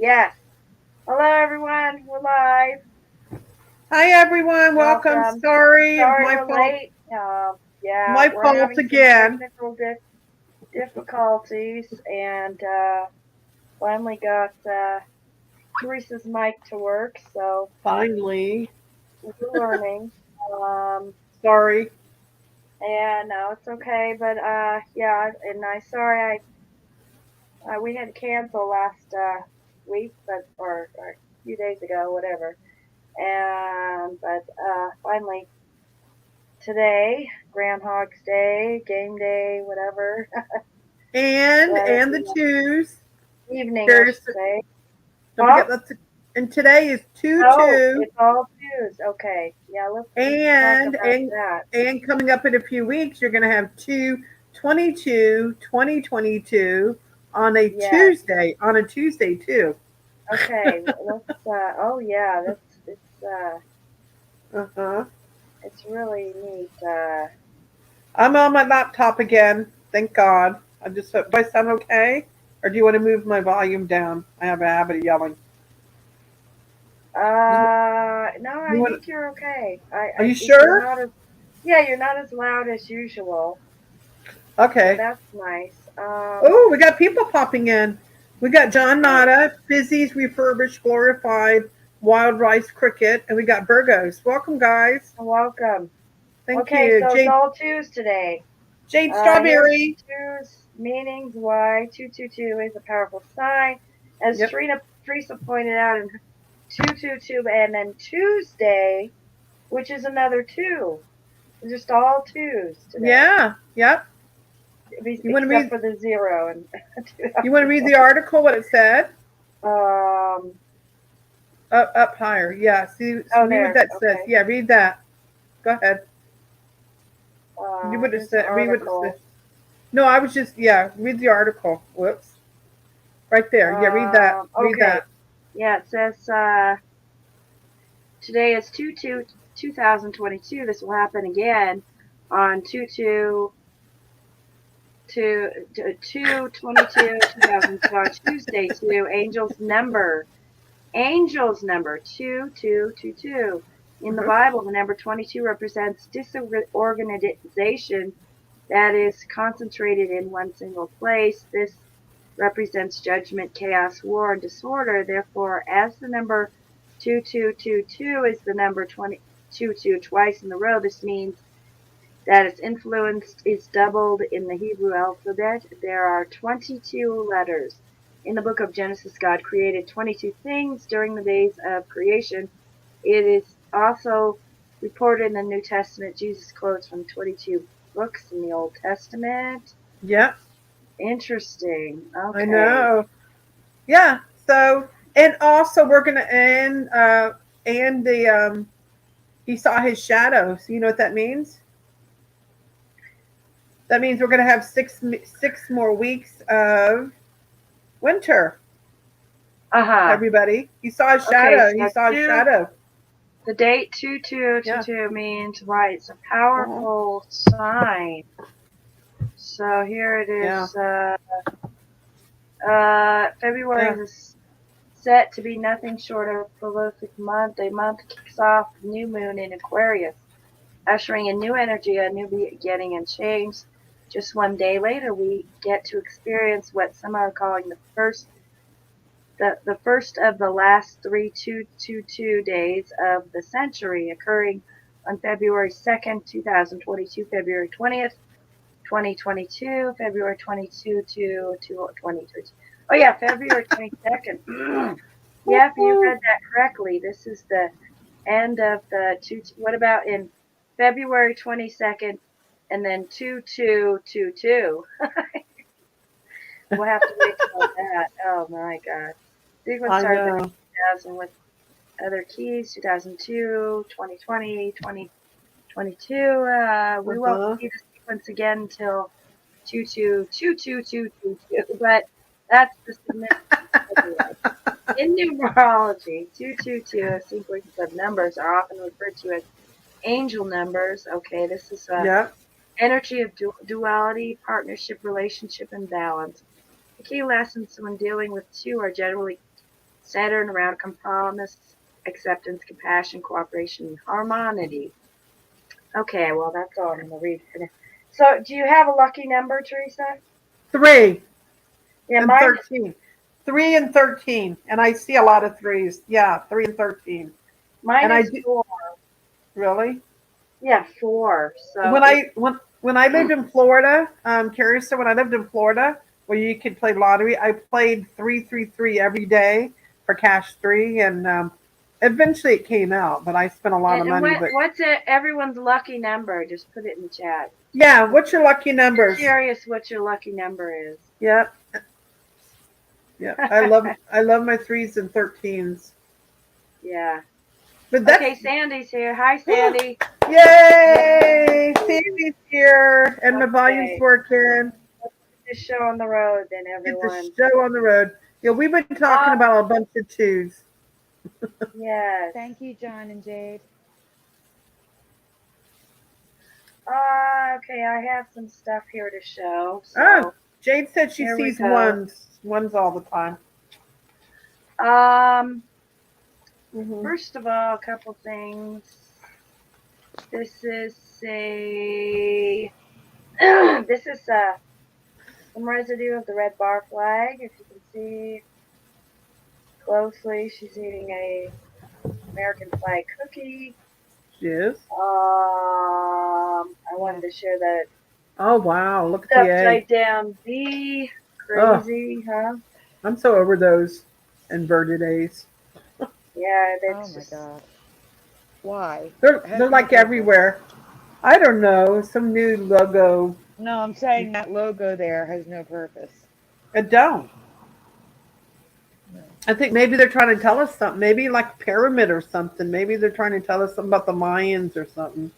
Yes. Hello, everyone. We're live. Hi everyone, welcome. Welcome. Sorry, Sorry my we're fault. late. Yeah, My we're fault having some again. technical difficulties, and finally got Teresa's mic to work. So Finally. we're learning. Um, Sorry. and no, it's okay. But yeah, and I sorry we had to cancel last week, but or a few days ago, whatever. And but finally today, Groundhog's Day, game day, whatever. But And the twos. evening, I Curious. should say. Don't Huh? forget that's and today is two Oh, two it's all twos. Okay. Yeah, let's talk and about and that. and coming up in a few weeks you're gonna have 2/22/2022 on a Yes. Tuesday. On a Tuesday too. Okay. Let's. Oh yeah. That's Uh-huh. it's really neat. I'm on my laptop again. Thank God. I just hope. Do I sound okay? Or do you want to move my volume down? I have a habit of yelling. No, You I want? think you're okay. Are you You're sure? not as, yeah, you're not as loud as usual. So Okay. that's nice. Oh, we got people popping in. We got John Oh, Nada, Fizzy's Refurbished, Glorified, Wild Rice Cricket, and we got Burgos. Welcome, guys. welcome. Thank Okay, you. so it's Jade, all twos today. Jade Here's Strawberry. twos meanings why 222 is a powerful sign. As Yep. Teresa pointed out in 222, and then Tuesday, which is another two. It's just all twos today, Yeah. Yep. You want to except read? for the zero and You want to read the 2020. article? What it said? Um. Up higher. Yeah. See, Oh, read what there. that says. Okay. Yeah. Read that. Go ahead. Read what it Here's the said. Read what it said. article. No, I was just read the article. Whoops. Right there. Yeah. Read that. Read Okay. that. Yeah, it says today is 2022. This will happen again on 2 22 on Tuesday to Angel's number 2222. In the Uh-huh. Bible, the number 22 represents disorganization that is concentrated in one single place. This represents judgment, chaos, war, and disorder. Therefore, as the number 2222 is the number 22 twice in a row, this means that its influence is doubled in the Hebrew alphabet. There are 22 letters. In the book of Genesis, God created 22 things during the days of creation. It is also reported in the New Testament Jesus quotes from 22 books in the Old Testament. Yeah. Interesting. I Okay. know. Yeah. So, and also we're gonna and the he saw his shadow. So you know what that means? That means we're gonna have six more weeks of winter. Uh-huh. Everybody, he saw his Okay, shadow. He so saw his shadow. the date Yeah. 2222 means why it's a Uh-huh. powerful sign. So here it Yeah. is. February Yeah. is set to be nothing short of a prolific month. A month kicks off the new moon in Aquarius, ushering in new energy, a new beginning and change. Just one day later, we get to experience what some are calling the first of the last three 222 days of the century, occurring on February 2nd, 2022, February 20th, 2022, February 22 to 2022. Oh yeah, February 22nd. Yeah, if you read that correctly, this is the end of the two. What about in February 22nd and then 2222? We'll have to wait till that. Oh my God. Sequence I started in know. 2000 with other keys, 2002, 2020, 2022. Uh We won't huh. see the sequence again until 222222, but that's the significance anyway. In numerology, 222, a sequence of numbers, are often referred to as angel numbers. Okay, this is a Yeah. energy of duality, partnership, relationship, and balance. The key lessons when dealing with two are generally centered around compromise, acceptance, compassion, cooperation, and harmony. Okay, well, that's all I'm going to read for now. So, do you have a lucky number, Teresa? 3 Yeah, and mine, 13. 3 and 13. And I see a lot of threes. Yeah, 3 and 13. mine And I is do 4. really Yeah, 4. So, when I lived in Florida, curious. So when I lived in Florida, where you could play lottery, I played 333 every day for cash 3, and eventually it came out. But I spent a lot of and money. But what's everyone's lucky number? Just put it in the chat. yeah, what's your lucky numbers? Curious what your lucky number is. Yep, yep. I love my 3s and 13s. Yeah. But that's Okay, Sandy's here. Hi, Sandy. yay! Sandy's here, and my volume's Okay. working. Get the show on the road, then, Get the everyone. show on the road. Yeah, we've been talking about a bunch of twos. Yes. Thank you, John and Jade. Okay, I have some stuff here to show. Ah, So, Jade said she here we sees go. ones all the time. Um, Mm-hmm. First of all, a couple things. This is a this is some residue of the red bar flag. If you can see closely, she's eating a American flag cookie. Yes. I wanted to share that Oh wow! Look at the egg. upside down V. Oh, Crazy, huh? I'm so over those inverted A's. Yeah, Oh that's my just God. Why? They're like everywhere. I don't know. Some new logo. No, I'm saying that logo there has no purpose. It don't. No. I think maybe they're trying to tell us something. Maybe like pyramid or something. Maybe they're trying to tell us something about the Mayans or something.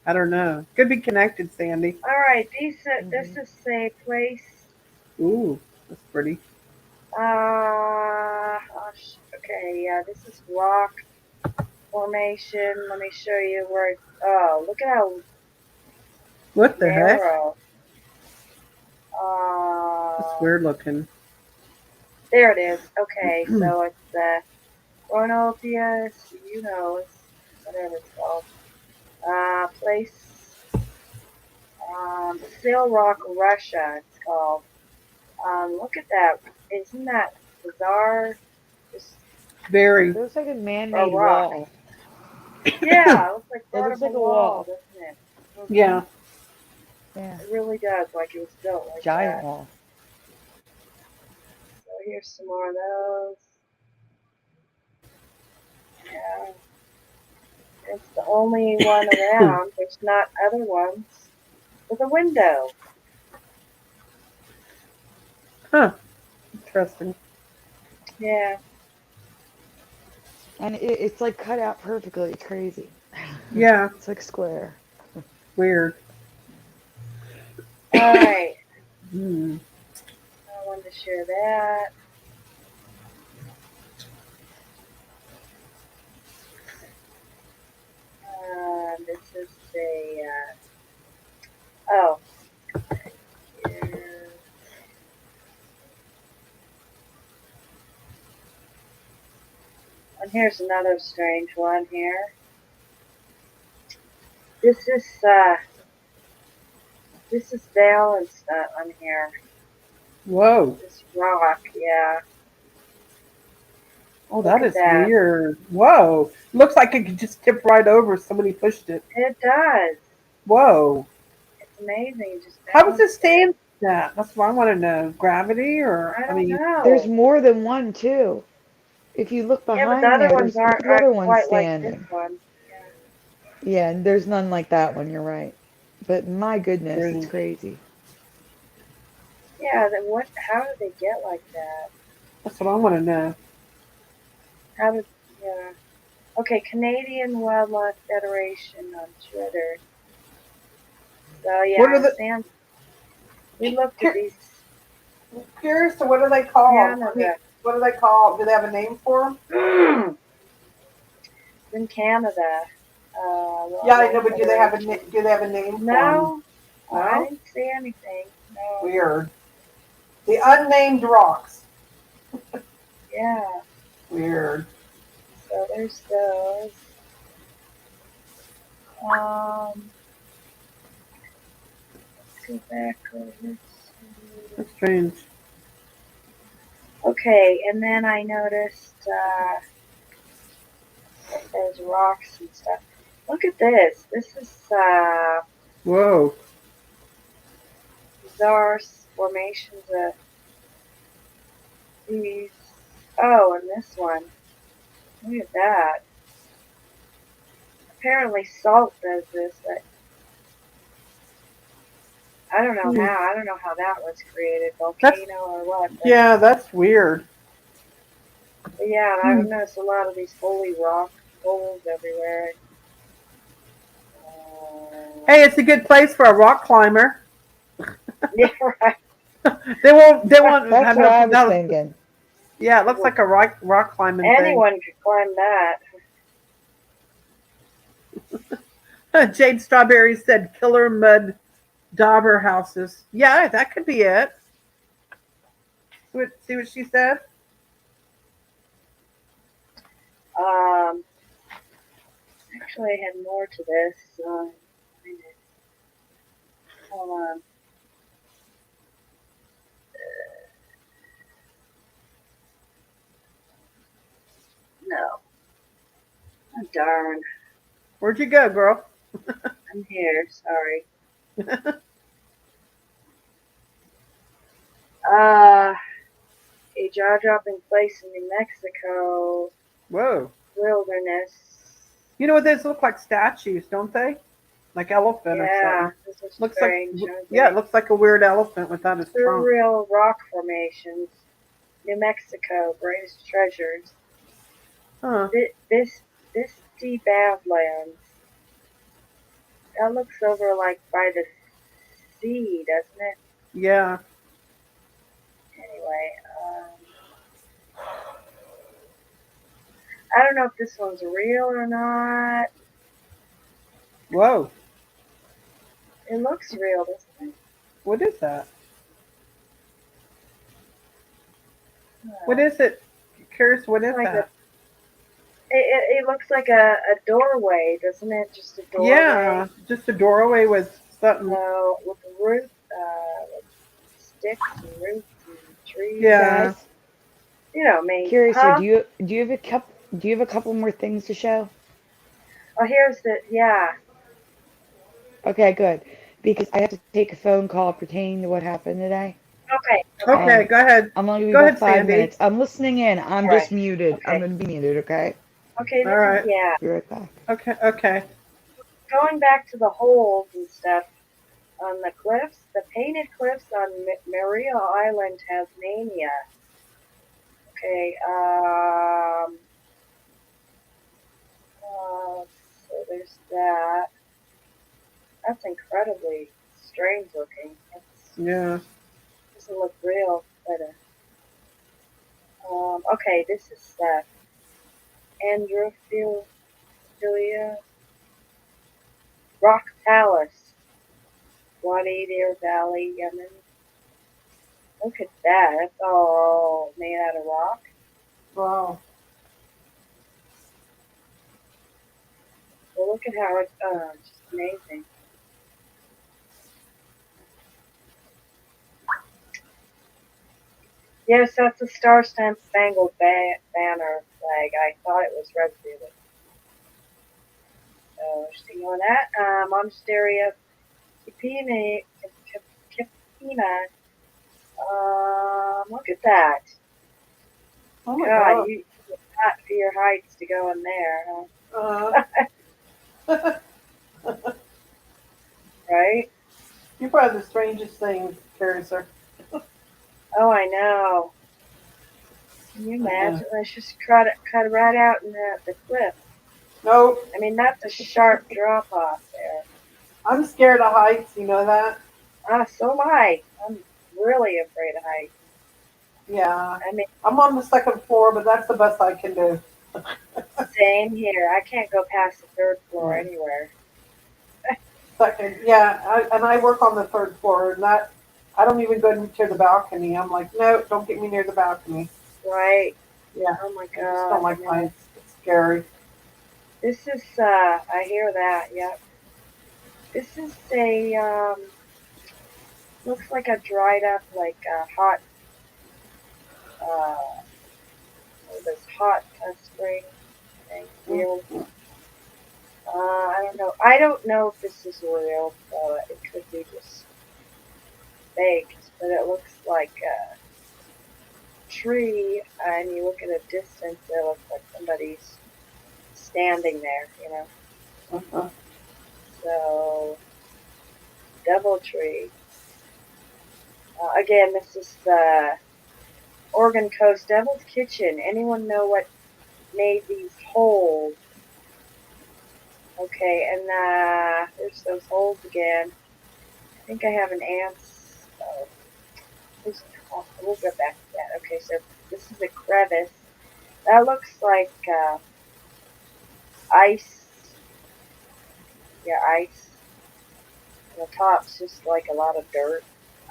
I don't know. Could be connected, Sandy. all right. This is a place. Ooh, that's pretty. Okay, yeah, this is rock formation. Let me show you where. Oh, look at how What the heck? narrow. That's weird looking. There it is. Okay, so it's the Chronotheus, whatever it's called. Place, Seal Rock, Russia. It's called. Look at that. Isn't that bizarre? Just Very. It looks like a a man-made rock. wall. Yeah, it looks like It part looks of like a a wall, wall. doesn't it? Yeah. Yeah. It really does, like it was built like Giant that. wall. So here's some more of those. Yeah. It's the only one around. There's not other ones with a window. Huh. Interesting. Yeah. And it's like cut out perfectly. It's crazy. Yeah. It's like square. Weird. All right. Hmm. I wanted to share that. This is a. Oh. Here. And here's another strange one here. This is valence on here. Whoa. This rock, yeah. Oh, Look that at is that. weird. Whoa. Looks like it could just tip right over if somebody pushed it. It does. Whoa. It's amazing. Just How does it balance stand that? That's what I want to know. Gravity or, I I don't mean, There's know. more than one too. If you look Yeah, but the behind other there, ones there's three aren't other ones quite like this standing. one. Yeah, and there's none like that one. You're right. But my goodness, it's strange. crazy. Yeah. Then what? How did they get like that? That's what I want to know. How did? Yeah. Okay, Canadian Wildlife Federation on Twitter. So What are yeah, the, Sam. We looked at these curious to what do they call them? I mean, Canada. what do they call? Do they have a name for them? In Canada. Yeah, I know, Wildlife but do they have a Federation. do they have a name for them? No, I No. didn't see anything. No. Weird. The unnamed rocks. Yeah. Weird. So there's those. Let's go back over to. That's strange. Okay, and then I noticed that there's rocks and stuff. Look at this. This is Whoa. bizarre formations of these. Oh, and this one. Look at that. Apparently salt does this. I don't know how. I don't know how that was created, volcano or what. Yeah, that's weird. But yeah, and I've noticed a lot of these holy rock holes everywhere. Hey, it's a good place for a rock climber. Yeah, right. They won't. That's have what I was no. thinking. Yeah, it looks like a rock climbing Anyone could climb that. thing. Jade Strawberry said killer mud dauber houses. Yeah, that could be it. See what she said? Actually, I had more to this. Hold on. No. Oh, darn. Where'd you go, girl? I'm here. Sorry. A jaw-dropping place in New Mexico Whoa. wilderness. You know what these look like statues, don't they? Like elephant or Yeah, something. this is Looks strange. like it looks like a weird elephant without its trunk. Surreal rock formations. New Mexico, greatest treasures. Huh. This deep badlands. That looks over like by the sea, doesn't it? Yeah. Anyway, I don't know if this one's real or not. Whoa. It looks real, doesn't it? What is that? What is it? Curious, what is like that? It looks like a doorway, doesn't it? Just a doorway. Yeah, just a doorway with something. With the roof, with sticks and roots and trees. Yeah. Guys, You know me. Curious, Huh? do you have a couple more things to show? Oh, here's the yeah. Okay, good. Because I have to take a phone call pertaining to what happened today. Okay. Okay, go ahead. I'm only Go about ahead, 5 Sandy. minutes. I'm listening in. I'm All just right. muted. Okay. I'm going to be muted, okay? Okay. All right. Yeah. Be right back. Okay. Going back to the holes and stuff on the cliffs, the painted cliffs on Maria Island, Tasmania. Okay. So there's that. That's incredibly strange looking. Yeah. Doesn't look real, but okay, this is Androphilia Rock Palace, Wadi Valley, Yemen. Look at that. That's all made out of rock. Wow. Well, look at how it's just amazing. Yes, that's a star-spangled banner flag. I thought it was red ribbon. So, see on that. Monastery of Kipina. Look at that. Oh my God, God. you not fear heights to go in there, Uh, right? you're probably the strangest thing, Teresa. Oh, I know. Can you imagine? Let's just cut right out in the cliff. Nope. I mean, that's a sharp drop off there. I'm scared of heights. You know that? So am I. I'm really afraid of heights. Yeah. I mean, I'm on the second floor, but that's the best I can do. same here. I can't go past the third floor anywhere. Second, yeah, and I work on the third floor, and that I don't even go to the balcony. I'm like, no, don't get me near the balcony. Right. Yeah. Oh my I just don't god. like heights. It's scary. This is, I hear that, yep. This is a, looks like a dried up, like, hot, uh, this hot spring thing, field. I don't know. I don't know if this is real, so it could be just faked, but it looks like a tree, and you look at a distance, it looks like somebody's standing there, you know. Uh-huh. So, devil tree. Again, this is the Oregon Coast Devil's Kitchen. Anyone know what made these holes? Okay, and there's those holes again. I think I have an ants. We'll get back to that. Okay, so this is a crevice. That looks like ice. Yeah, ice. And the top's just like a lot of dirt.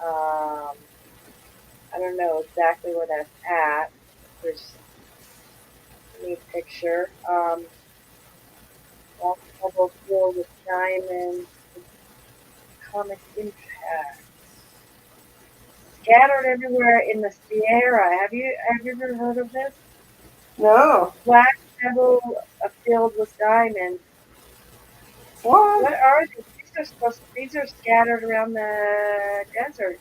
I don't know exactly where that's at. There's a neat picture. Double filled with diamonds. Comic impact. Scattered everywhere in the Sierra. Have you ever heard of this? No. Black pebble filled with diamonds. What? What are these? These are scattered around the desert.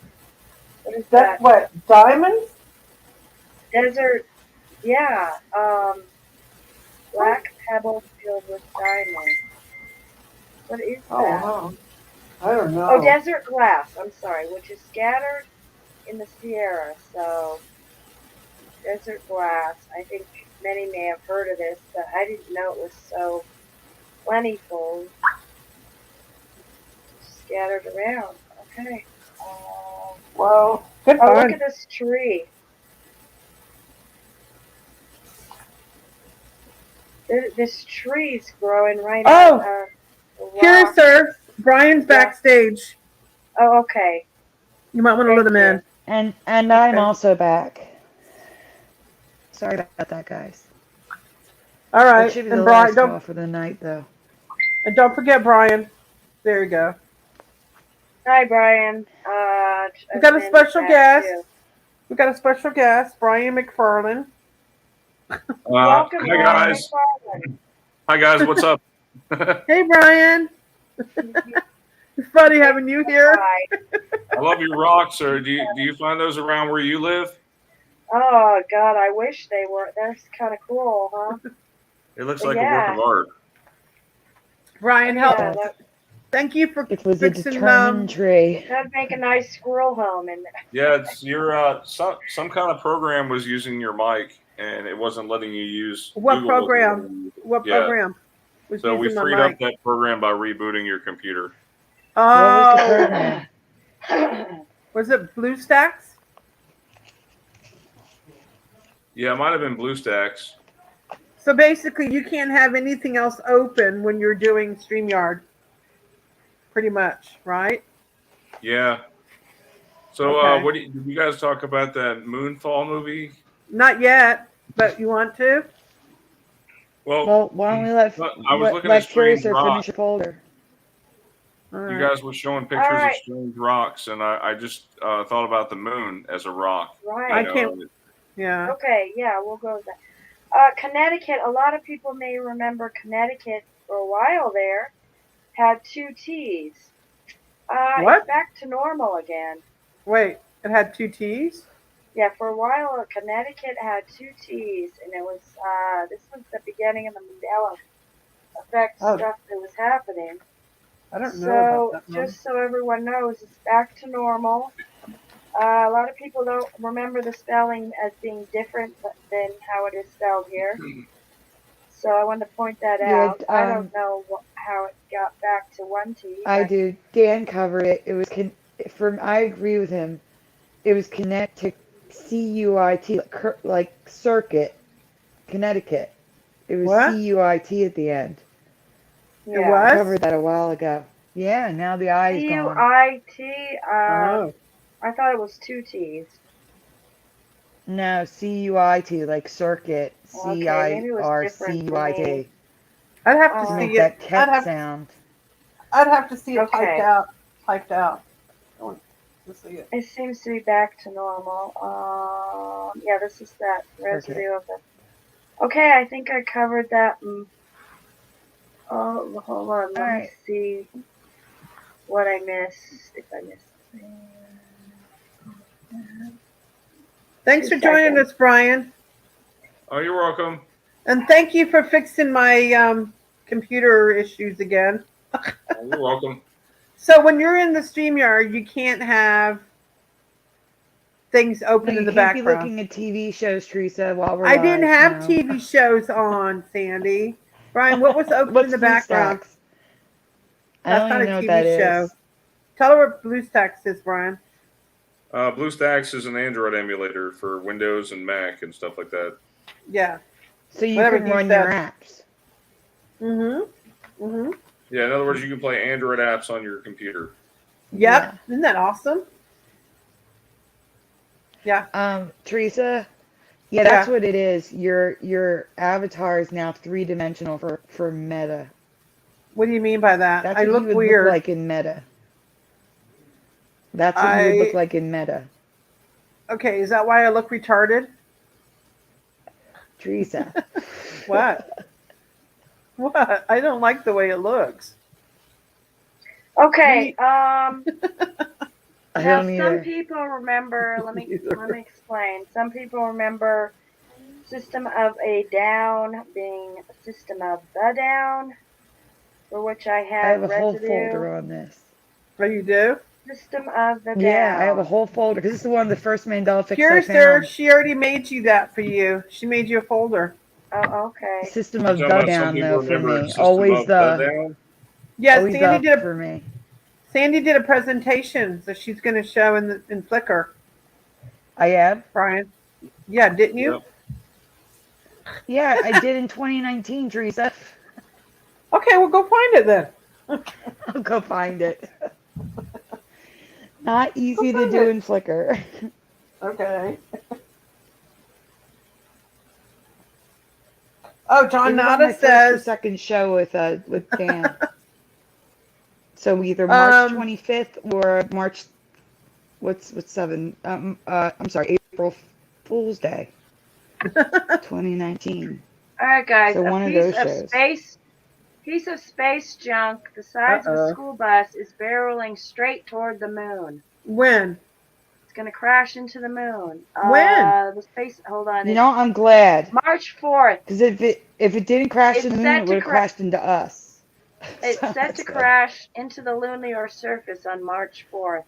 What is That's that? what? Diamonds? Desert, yeah. What? Black pebble filled with diamonds. What is Oh, that? wow. I don't know. Oh, desert glass. I'm sorry, which is scattered in the Sierra. So, desert glass. I think many may have heard of this, but I didn't know it was so plentiful. Scattered around. Okay. Well, good Oh, look fun. at this tree. This tree's growing right Oh, on the here, rock. sir. Brian's Yeah. backstage. Oh, okay. You might want to let Thank him in. you. And I'm Okay. also back. Sorry about that, guys. All It right. should be And the Brian, last call for the night, though. don't forget Brian. There you go. Hi, Brian. We got a Amanda's special back guest. too. We got a special guest, Brian McFarland. Welcome, Hi Brian guys. McFarland. Hi guys. What's up? Hey, Brian. It's funny having you here. Hi. I love your rocks, sir. Do you find those around where you live? Oh, God, I wish they were. That's kind of cool, huh? It looks But like a work of art. Brian, Oh, help. yeah, Thank you for It was a fixing determined tree. that'd make a nice squirrel home in there. Yeah, it's your some kind of program was using your mic and it wasn't letting you use what Google wasn't program? letting you- What Yeah. program was So we using my freed up mic? that program by rebooting your computer. What was the Oh, program? was it BlueStacks? Yeah, it might have been BlueStacks. So basically, you can't have anything else open when you're doing StreamYard. Pretty much, right? Yeah. So Okay. what did you guys talk about that Moonfall movie? Not yet, but you want to? Well, why don't we I was looking at strange Curiouser rocks. finish your folder? All You right. guys were showing All pictures of right. strange rocks, and I just thought about the moon as a rock. Right. I can't. Yeah. Okay, yeah, we'll go with that. Connecticut, a lot of people may remember Connecticut for a while there had two T's. What? It's back to normal again. Wait, it had two T's? Yeah, for a while, Connecticut had two T's, and it was, this was the beginning of the Mandela Effect Oh. stuff that was happening. I don't know So, about that one. just so everyone knows, it's back to normal. A lot of people don't remember the spelling as being different than how it is spelled here. So I wanted to point that Yeah, out. I don't know how it got back to one T. I do. Dan covered it. It was I agree with him. It was Connecticut, CUIT, like circuit, Connecticut. It was What? CUIT at the end. It Yeah. was? I covered that a while ago. Yeah, now the I is gone. CUIT. Oh. I thought it was two T's. No, CUIT, like circuit. Okay, maybe it was different for me. CIRCUIT. I'd have to To Um, make see that it. ket sound. I'd have to see it Okay. typed out. I want to see it. It seems to be back to normal. Yeah, this is that residue of the. Okay, I think I covered that. Oh, hold on. Let me Alright. see what I missed. If I missed. Thanks 2 for joining seconds. us, Brian. Oh, you're welcome. And thank you for fixing my computer issues again. Oh, you're welcome. So when you're in the StreamYard, you can't have things No, open you in the can't be background. looking at TV shows, Teresa, while we're I live. didn't have No. TV shows on, Sandy. Brian, what was open What's in the background? BlueStacks? I That's don't not even a know what TV that is. show. Tell her what BlueStacks is, Brian. BlueStacks is an Android emulator for Windows and Mac and stuff like that. Yeah. So you Whatever can he run said. your apps. Mm-hmm. Yeah, in other words, you can play Android apps on your computer. Yep. Yeah. Isn't that awesome? Yeah. Teresa, yeah, that's Yeah. what it is. Your avatar is now 3-dimensional for Meta. What do you mean by that? That's I what look you would weird. look like in Meta. That's what you would look like in Meta. Okay, is that why I look retarded? Teresa. What? What? I don't like the way it looks. Okay. I Now, don't some either. people remember. Let me Either. explain. Some people remember System of a Down being System of the Down, for which I I had have a whole residue. folder on this. Oh, you do? System of the Down. Yeah, I have a whole folder because this is one of the first Mandela Effects I Curiouser, found. she already made you that for you. She made you a folder. Oh, okay. System of Talking the about some Down people though for remember me. System Always of the the Down. Yeah, always the for me. Sandy did a presentation that she's going to show in Flickr. I have. Brian. Yeah, didn't you? Yep. Yeah, I did in 2019, Teresa. Okay, well, go find it then. I'll go find it. Not easy to find do it. in Flickr. Okay. Oh, John It was on my Nada first or says. second show with Dan. So either March 25th or March. What's 7? I'm sorry, April Fool's Day, 2019. All right, guys. So one A of piece those of shows. space junk the size of a school bus is barreling straight toward the moon. When? It's gonna crash into the moon. When? The space. Hold on. You know, I'm glad. March 4th. Because if it didn't crash It's into the set moon, it to would have crashed into us. It's So set that's to good. crash into the lunar surface on March 4th.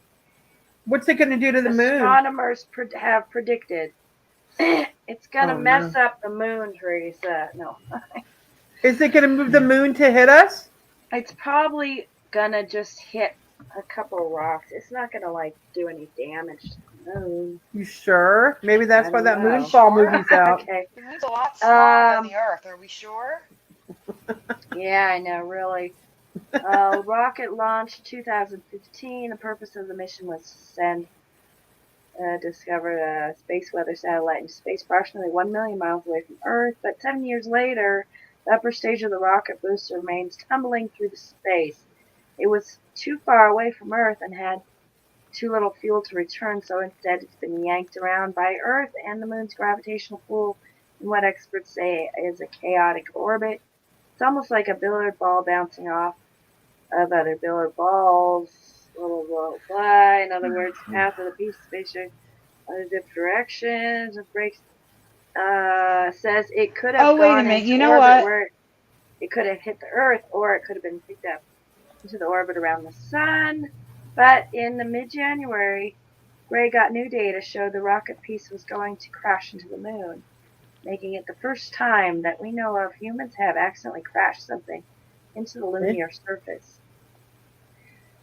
What's it going to do to the moon? Astronomers have predicted it's gonna Oh, mess no. up the moon, Teresa. No. Is it going to move the moon to hit us? It's probably gonna just hit a couple of rocks. It's not gonna do any damage to the moon. You sure? Maybe that's I why don't that know. Moonfall movie's out. Okay. The moon's a lot smaller than the Earth. Are we sure? Yeah, I know, really. Rocket launched 2015. The purpose of the mission was to discover a space weather satellite in space approximately 1 million miles away from Earth. But 7 years later, the upper stage of the rocket booster remains tumbling through the space. It was too far away from Earth and had too little fuel to return, so instead it's been yanked around by Earth and the moon's gravitational pull in what experts say is a chaotic orbit. It's almost like a billiard ball bouncing off of other billiard balls. Blah, blah, blah, blah. In other words, the path of the piece of spaceship in different directions. It breaks. Says it could have Oh, wait a gone minute. into You know orbit what? where it could have hit the Earth, or it could have been picked up into the orbit around the sun. But in the mid-January, Gray got new data showed the rocket piece was going to crash into the moon, making it the first time that we know of humans have accidentally crashed something into the lunar surface.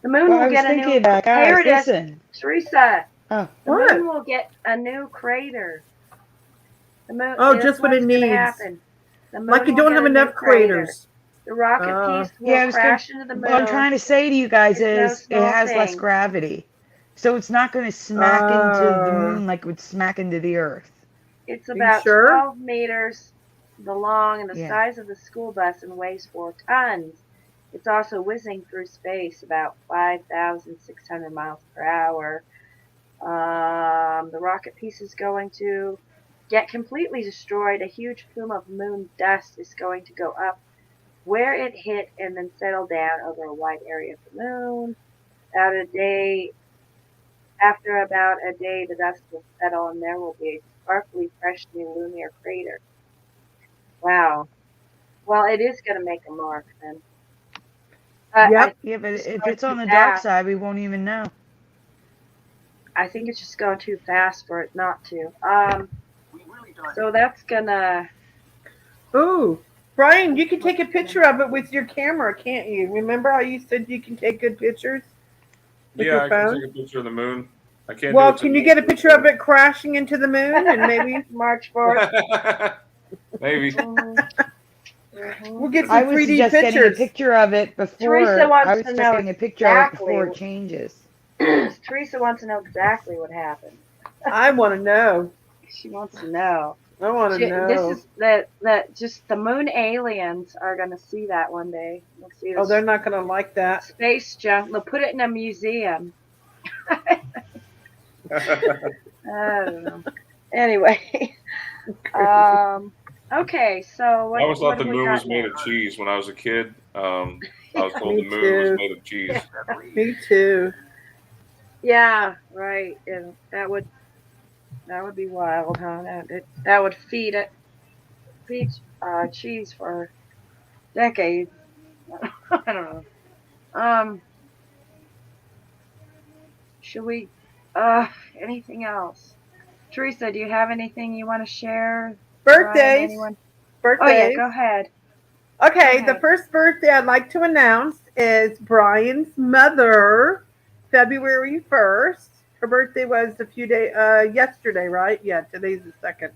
The moon Well, I will was get a thinking new. about Here guys. it is, Listen. Teresa. Oh, The What? moon will get a new crater. The moon. Oh, that's just what it what's gonna needs. happen. The moon Like you will don't get have a new enough crater. craters. The rocket piece will yeah. I was crash into the moon. What I'm trying to say to you guys It's no is it small has less thing. gravity, so it's not going to smack into the moon like it would smack into the Earth. It's you about sure? 12 meters long and the Yeah. size of the school bus and weighs 4 tons. It's also whizzing through space about 5,600 miles per hour. The rocket piece is going to get completely destroyed. A huge plume of moon dust is going to go up where it hit and then settle down over a wide area of the moon. About a day After about a day, the dust will settle and there will be a sparkly, freshly lunar crater. Wow. Well, it is going to make a mark then. I Yep. think Yeah, but it's just if going it's too on the dark fast. side, we won't even know. I think it's just going too fast for it not to. So that's gonna. Ooh, Brian, you can take a picture of it with your camera, can't you? Remember how you said you can take good pictures with Yeah, your I can phone? take a picture of the moon. I can't do Well, it can you tonight. get a picture of it crashing into the moon and maybe March 4th. Maybe. Mm-hmm. Mm-hmm. we'll get I some would 3D suggest getting a pictures? picture of it Teresa before. I wants would to suggest know getting a picture of it exactly. before it changes. Teresa wants to know exactly what happened. I want to know. She wants to know. I want to This know. is that just the moon aliens are gonna see that one day. We'll see Oh, they're this not going to like that. space junk. They'll put it in a museum. I don't know. Anyway, okay. So I always what thought do the we moon got was made of next? cheese when I was a kid. I was told the Me moon was too. made of cheese. Me too. Yeah, right. And that would be wild, huh? That would feed cheese for decades. I don't know. Um, should we? Anything else? Teresa, do you have anything you want to share? Brian, Birthdays. anyone? Oh yeah, Birthdays. go ahead. Go Okay, the ahead. first birthday I'd like to announce is Brian's mother, February 1st. Her birthday was yesterday, right? Yeah, today's the second.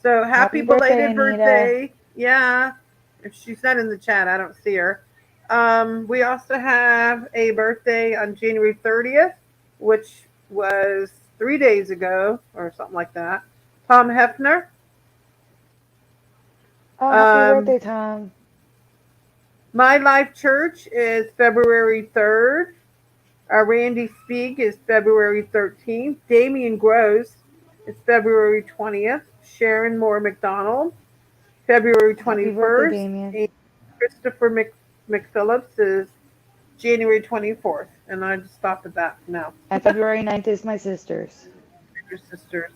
So happy Happy birthday, belated Anita. birthday. Yeah. If she's not in the chat, I don't see her. We also have a birthday on January 30th, which was 3 days ago or something like that. Tom Hefner. Oh, happy Um, birthday, Tom. My Life Church is February 3rd. Randy Spieg is February 13th. Damian Gross is February 20th. Sharon Moore McDonald, February Happy birthday, 21st. Damien. And Christopher McPhillips is January 24th. And I just stopped at that now. And February 9th is my sister's. Your sisters.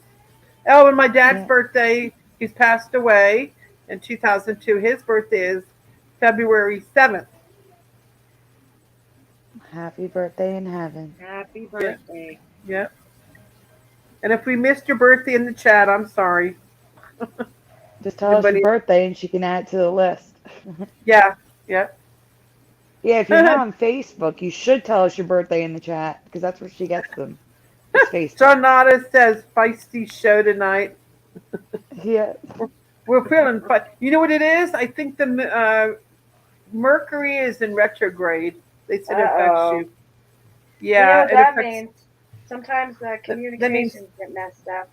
Oh, and my dad's Yeah. birthday, he's passed away in 2002. His birthday is February 7th. Happy birthday in heaven. Happy Yeah, birthday. yeah. And if we missed your birthday in the chat, I'm sorry. Just tell us your Everybody, birthday and she can add it to the list. yeah, yeah. Yeah, if you're not on Facebook, you should tell us your birthday in the chat because that's where she gets them. It's Facebook. Jonata says feisty show tonight. Yeah. We're feeling fun. You know what it is? I think the Mercury is in retrograde. They said it affects Uh-oh. you. You know Yeah, what it that affects. means? Sometimes That means, communications get messed up.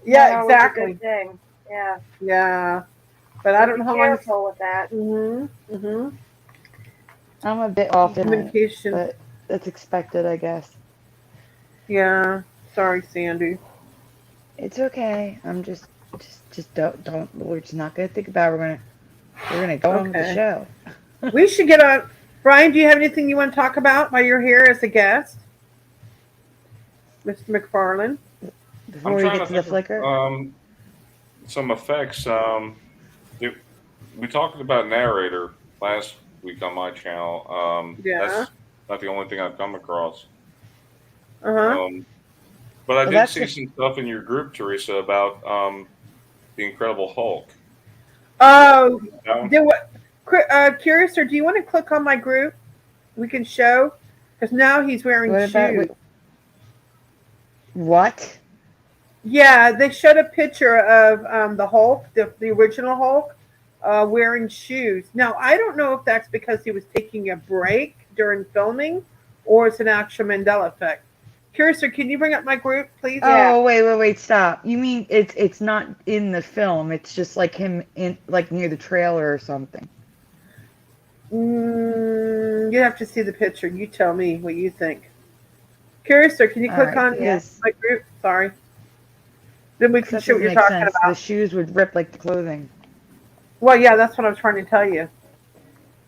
Not yeah, always a exactly. good thing. Yeah. Yeah, but I So don't be know how long. careful with that. I'm a bit off tonight, Communication. but that's expected, I guess. Yeah. Sorry, Sandy. It's okay. I'm just don't. We're just not gonna think about it. We're gonna go on with the Okay. show. We should get on. Brian, do you have anything you want to talk about while you're here as a guest? Mr. McFarland? Before I'm we trying get to to the think flicker. of some effects. We talked about narrator last week on my channel. Yeah. That's not the only thing I've come across. Uh-huh. But I Well, did that's see the some stuff in your group, Teresa, about the Incredible Hulk. Oh, That one? do what? Curious, or do you want to click on my group? We can show because now he's wearing what about shoes. what? Yeah, they showed a picture of the Hulk, the original Hulk, wearing shoes. Now I don't know if that's because he was taking a break during filming, or it's an actual Mandela effect. Curiouser, can you bring up my group, please? Yeah. Oh, wait, stop. You mean it's not in the film? It's just like him in like near the trailer or something. You have to see the picture. You tell me what you think. Curiouser, can you All click right, on because my group? Sorry. Then we can that show what doesn't you're make talking sense. The about. shoes would rip like the clothing. Well, yeah, that's what I'm trying to tell you.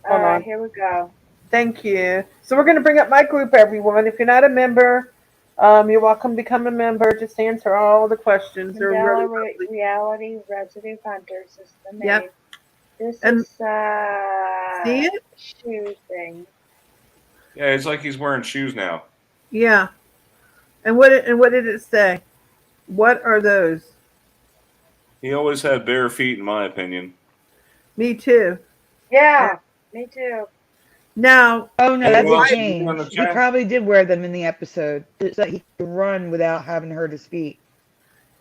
All Hold right, on. here we go. Thank you. So we're going to bring up my group, everyone. If you're not a member, you're welcome to become a member. Just answer all the questions. They're really Mandela lovely. Reality Residue Hunters is the name. Yep. This And is see it? shoe thing. Yeah, it's like he's wearing shoes now. Yeah. And what did it say? What are those? He always had bare feet, in my opinion. Me too. Yeah, me too. Now, Oh no, Hey, that's who a else is change. in the He chat? probably did wear them in the episode so that he could run without having hurt his feet.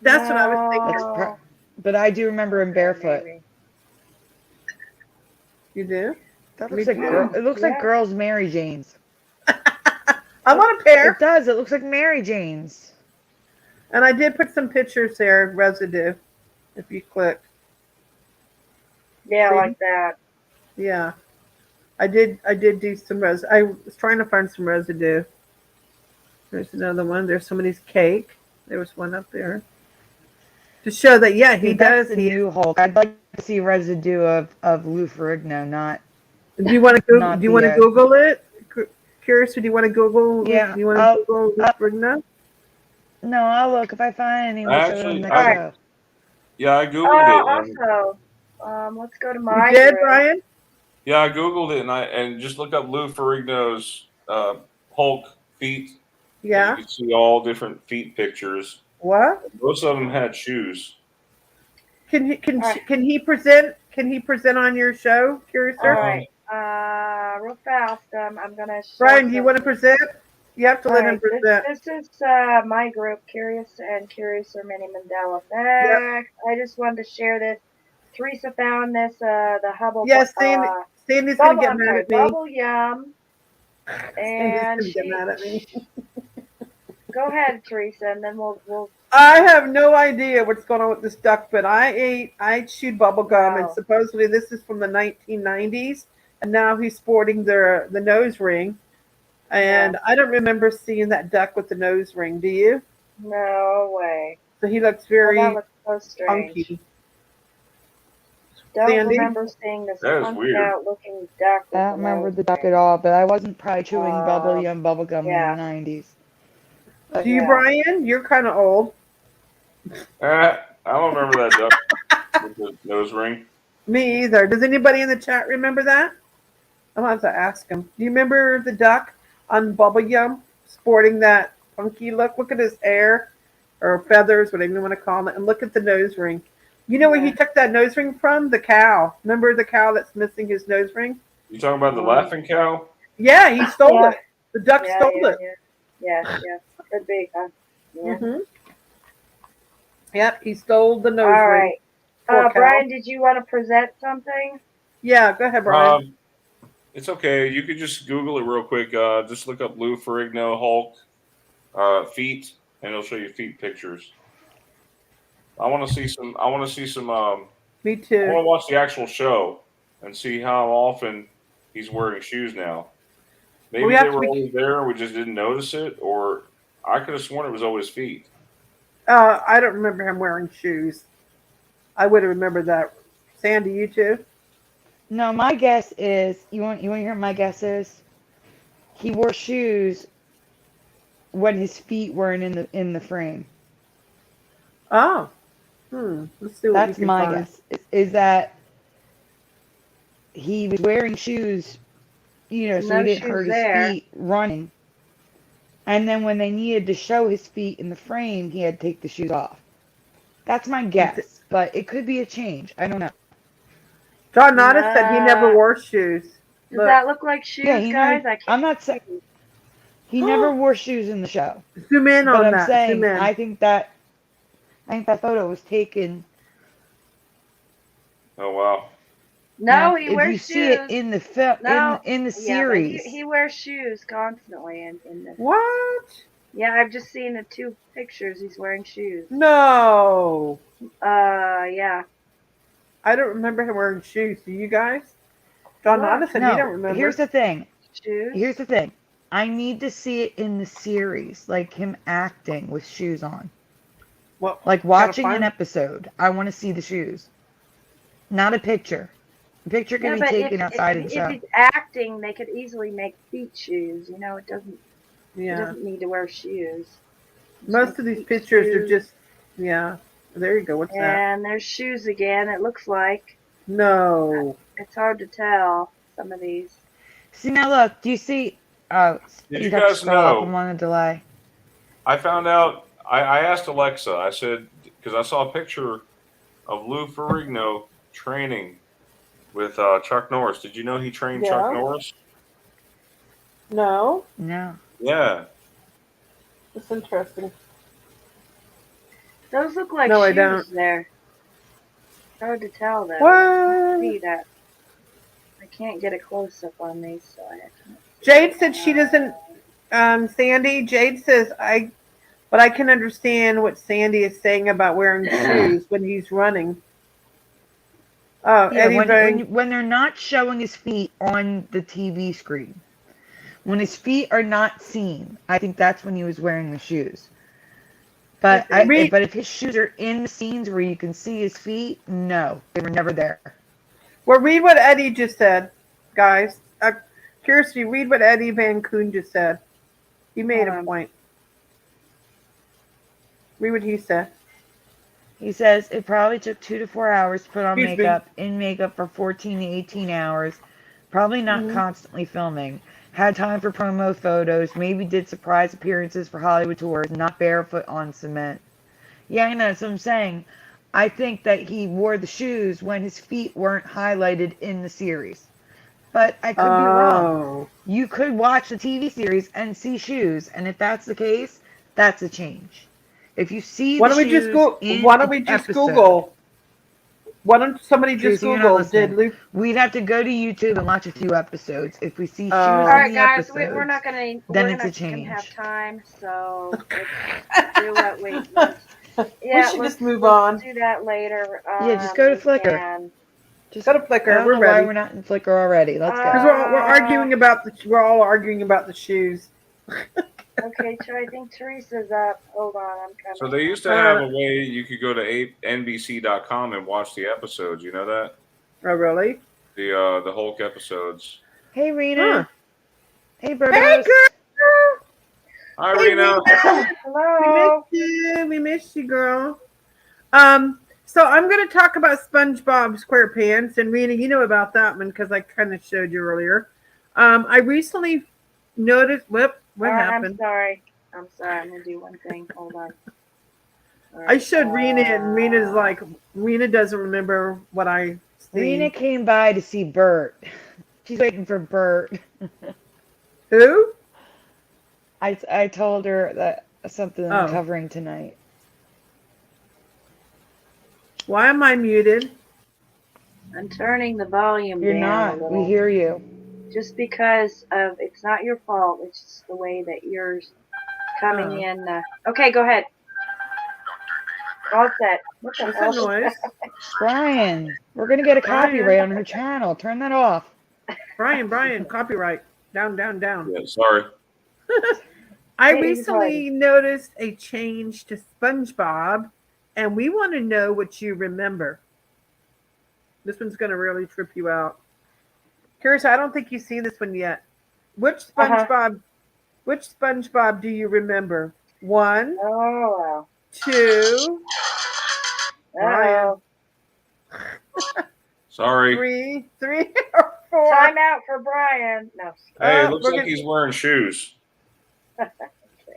that's what I was thinking. That's No. but I do remember him Okay, barefoot. maybe. You do? That Me looks like too. it looks like Yeah. girls' Mary Janes. I want a pair. It does. It looks like Mary Janes. And I did put some pictures there, residue, if you click. Yeah, See? like that. Yeah. I did do some I was trying to find some residue. There's another one. There's somebody's cake. There was one up there. To show that, yeah, he Dude, that's does. the new Hulk. I'd like to see residue of Lou Ferrigno, not Do you want to Google? not Do you want to the, Google it? Curious? Do you want to Google? Yeah, Do you want to I'll- Google I'll- Brigna? No, I'll look. If I find any, we'll show it on the next Actually, show. Yeah, I googled it. Also, let's go to my You did, group. Brian? Yeah, I googled it and just look up Lou Ferrigno's Hulk feet. And Yeah. you can see all different feet pictures. What? Most of them had shoes. Can he Alright. can he present? Can he present on your show, Curious? All right. Real fast. I'm gonna. Show Brian, do you want to something. present? You have to let him Alright, present. This is my group, Curious and Curiouser Mini Mandela Effect. I just wanted to share this. Teresa found this, the Hubble. Yes, Sandy's gonna get mad at me. Bubble Yum. And Sandy's gonna get mad at me. Go ahead, Teresa, and then we'll. I have no idea what's going on with this duck, but I chewed bubble gum, and Wow. supposedly this is from the 1990s, and now he's sporting the nose ring, and I don't remember seeing that duck with the nose ring. Do you? No way. So he looks Oh, very that looks so strange. funky. Don't Sandy? remember seeing this That is funked weird. out looking duck. I don't remember the duck at all, but I wasn't probably chewing bubble gum yeah. in the 90s. Do you, Yeah. Brian? You're kind of old. I don't remember that duck with the nose ring. Me either. Does anybody in the chat remember that? I'll have to ask him. Do you remember the duck on Bubble Yum sporting that funky look? Look at his hair or feathers, whatever you want to call it, and look at the nose ring. You know where he took that nose ring from? The cow. Remember the cow that's missing his nose ring? You talking about the laughing cow? Yeah, he stole it. The duck Yeah, stole yeah, it. yeah. Could be, huh? Yeah. Mm-hmm. Yep, he stole the nose All ring. right. Poor cow. Brian, did you want to present something? Yeah, go ahead, Brian. It's okay. You could just Google it real quick. Just look up Lou Ferrigno Hulk feet, and it'll show you feet pictures. I want to see some. Me I want to too. watch the actual show and see how often he's wearing shoes now. Maybe We have they to were be- always there and we just didn't notice it, or I could have sworn it was always feet. I don't remember him wearing shoes. I would have remembered that. Sandy, you too? No, my guess is you want to hear what my guess is? He wore shoes when his feet weren't in the frame. Oh. Let's see what That's we can my find. guess. Is that he was wearing shoes, so No he didn't shoes hurt his there. feet running. And then when they needed to show his feet in the frame, he had to take the shoes off. That's my guess, but it could be a change. I don't know. John Nada said he never wore shoes. Does Look, that look like shoes, Yeah, he guys? never, I can't. I'm not saying he never wore shoes in the show. zoom in But on I'm that. saying Zoom in. I think that photo was taken. Oh wow! No, he if wears you shoes. see it in the film No. in the Yeah, but series. he wears shoes constantly in this. What? Yeah, I've just seen the 2 pictures. He's wearing shoes. No, Yeah. I don't remember him wearing shoes. Do you guys? John Look. Nada said he No, don't remember. here's the thing. Shoes. Here's the thing. I need to see it in the series, like him acting with shoes on. Well, Like gotta watching an find- episode. I want to see the shoes. Not a picture. A picture can Yeah, be but taken outside of the if show. he's acting, they could easily make feet shoes. You know, it doesn't. He Yeah, doesn't need to wear shoes. Just most make of these feet pictures are shoes. just. Yeah, there you go. What's that? And there's shoes again. It looks like No. it's hard to tell some of these. See, now look. Do you see? Oh, Did you you have to guys scroll up. know? I'm on a delay. I found out. I asked Alexa. I said because I saw a picture of Lou Ferrigno training with Chuck Norris. Did you know he trained Chuck Yeah. Norris? No. No. Yeah. That's interesting. Those look like No, I shoes don't. there. Hard to tell though. What? See that? I can't get a close up on these, so I can't. Jade said she doesn't. Sandy. Jade says but I can understand what Sandy is saying about wearing shoes when he's running. Oh, Yeah, Eddie Bang. when they're not showing his feet on the TV screen. When his feet are not seen, I think that's when he was wearing the shoes. But but if his shoes are in the scenes where you can see his feet, no, they were never there. Well, read what Eddie just said, guys. Curiosity, read what Eddie Van Koon just said. He made a point. Read what he said. He says it probably took 2 to 4 hours to put on Excuse me. makeup, in makeup for 14 to 18 hours. Probably not constantly filming. Had time for promo photos. Maybe did surprise appearances for Hollywood tours. Not barefoot on cement. Yeah, I know. That's what I'm saying. I think that he wore the shoes when his feet weren't highlighted in the series. But I could be wrong. You could watch the TV series and see shoes, and if that's the case, that's a change. If you see Why the don't we just shoes go? in Why don't we an just episode- Google? Why don't somebody just Teresa, you're not Google? listening. Did Luke? We'd have to go to YouTube and watch a few episodes. If we see shoes All in All right, the guys, episodes, we're not gonna. then we're it's a not change. gonna have time, so let's do what we. Yeah, should let's just move let's on. Do that later. Yeah, just go to Flickr. and- Just Go to Flickr. I don't We're know why ready. we're not in Flickr already. Let's go. Because we're arguing about the. We're all arguing about the shoes. Okay, so I think Teresa's up. Hold on, I'm coming. So they used to have a way you could go to NBC.com and watch the episodes. You know that? Oh, really? The Hulk episodes. Hey, Rena. Huh. Hey, Birdos. Hey, girl. Hi, Hey, Rena. Hello. We missed you. We missed you, girl. So I'm going to talk about SpongeBob SquarePants, and Rena, you know about that one because I kind of showed you earlier. I recently noticed. What happened? I'm sorry. I'm gonna do one thing. Hold on. All I showed Rena, and Rena's like, Rena doesn't remember what I seen. Rena came by to see Bert. She's waiting for Bert. Who? I told her that something I'm Oh. covering tonight. Why am I muted? I'm turning the volume You're down not. a little. We hear you. Just because of it's not your fault. It's just the way that you're coming in. Okay, go ahead. All set. What the What's hell? that noise? Brian, we're going to get a Brian. copyright on her channel. Turn that off. Brian, copyright. Down. Yeah, sorry. I Hey, recently noticed a change to SpongeBob, and we want to know what you remember. This one's going to really trip you out. Curious, I don't think you've seen this one yet. Which SpongeBob? Which SpongeBob do you remember? 1, Oh, 2, wow. Sorry. 3, or 4. Time out for Brian. No. Hey, it looks we're like gonna- he's wearing shoes.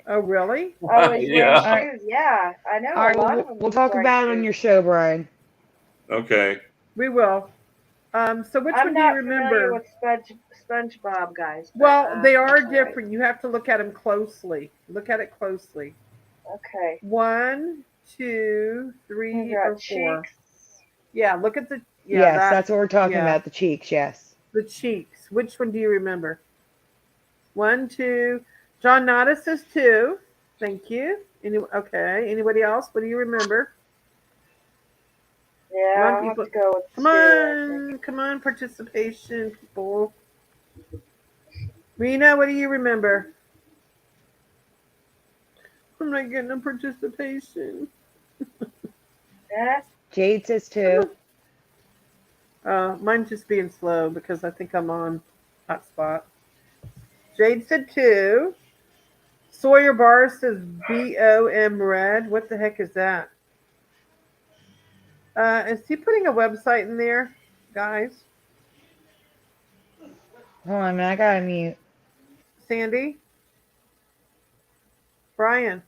Oh, really? Oh, he's Yeah. wearing shoes. Yeah, I know. All right, a lot of them we'll he's talk wearing about it on shoes. your show, Brian. Okay. We will. So which I'm one do not you familiar remember? with SpongeBob, guys. but, Well, they are that's all right. different. You have to look at them closely. Look at it closely. Okay. 1, 2, 3, He's or got 4. cheeks. Yeah, look at the Yes, that's what we're talking yeah. about, the cheeks, yes. the cheeks. Which one do you remember? 1, 2. John Nada says 2. Thank you. Okay. Anybody else? What do you remember? Yeah, Come on, I'll have people. to go with Come 2, I think. on. Come on, participation, people. Rena, what do you remember? I'm not getting a participation. Yeah, Jade says 2. Mine's just being slow because I think I'm on hotspot. Jade said 2. Sawyer Bar says BOM red. What the heck is that? Is he putting a website in there, guys? Hold on a minute, I gotta mute. Sandy? Brian?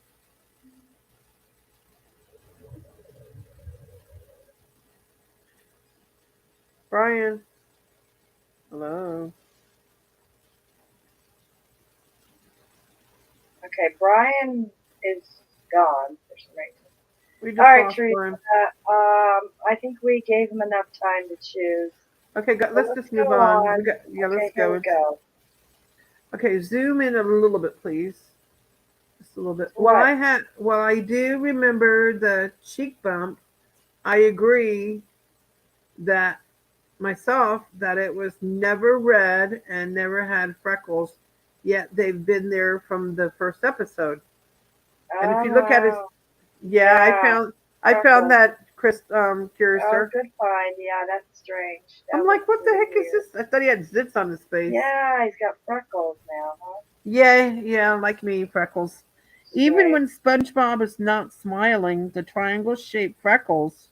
Brian? Hello? okay, Brian is gone for some reason. We just All right, lost Teresa. Brian. I think we gave him enough time to choose. Okay, So let's just move on. Okay, Let's here go. we go. Okay, zoom in a little bit, please. Just a little bit. What? Well, I do remember the cheek bump. I agree that myself that it was never red and never had freckles, yet they've been there from the first episode. And if Oh, you look at his, wow. yeah, Yeah, I found freckles. that Chris Oh, Curiouser. good find. Yeah, that's strange. That I'm looks like, what the really heck is weird. this? I thought he had zits on his face. Yeah, he's got freckles now, huh? Yeah, like me, freckles. Even Strange. when SpongeBob is not smiling, the triangle-shaped freckles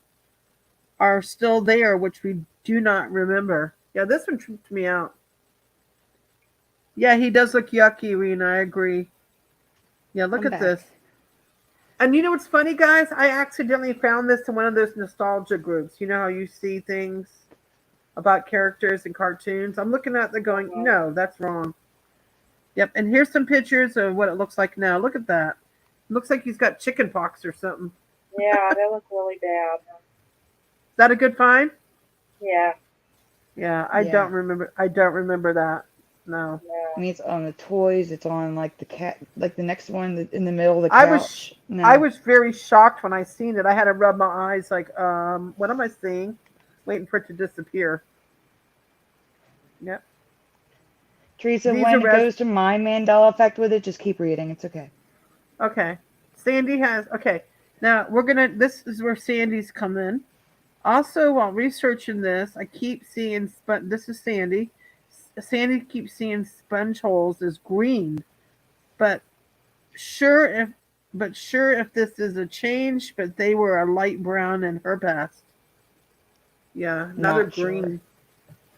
are still there, which we do not remember. Yeah, this one tripped me out. Yeah, he does look yucky, Rena. I agree. Yeah, look I'm at this. back. And you know what's funny, guys? I accidentally found this in one of those nostalgia groups. You know how you see things about characters and cartoons? I'm looking at it going, Mhm. no, that's wrong. Yep, and here's some pictures of what it looks like now. Look at that. It looks like he's got chicken pox or something. Yeah, they look really bad. Is that a good find? Yeah, Yeah, Yeah. I don't remember that. No. I mean, it's on the toys. It's on like the cat, like the next one in the middle of the I was couch. I No. was very shocked when I seen it. I had to rub my eyes like, what am I seeing? Waiting for it to disappear. Yep. Teresa, These are when it res goes to my Mandela Effect with it, just keep reading. It's okay. Okay. Sandy has okay. Now this is where Sandy's come in. Also, while researching this, I keep seeing this is Sandy. Sandy keeps seeing sponge holes as green, but sure if sure if this is a change, but they were a light brown in her past. Yeah, another Not sure. green.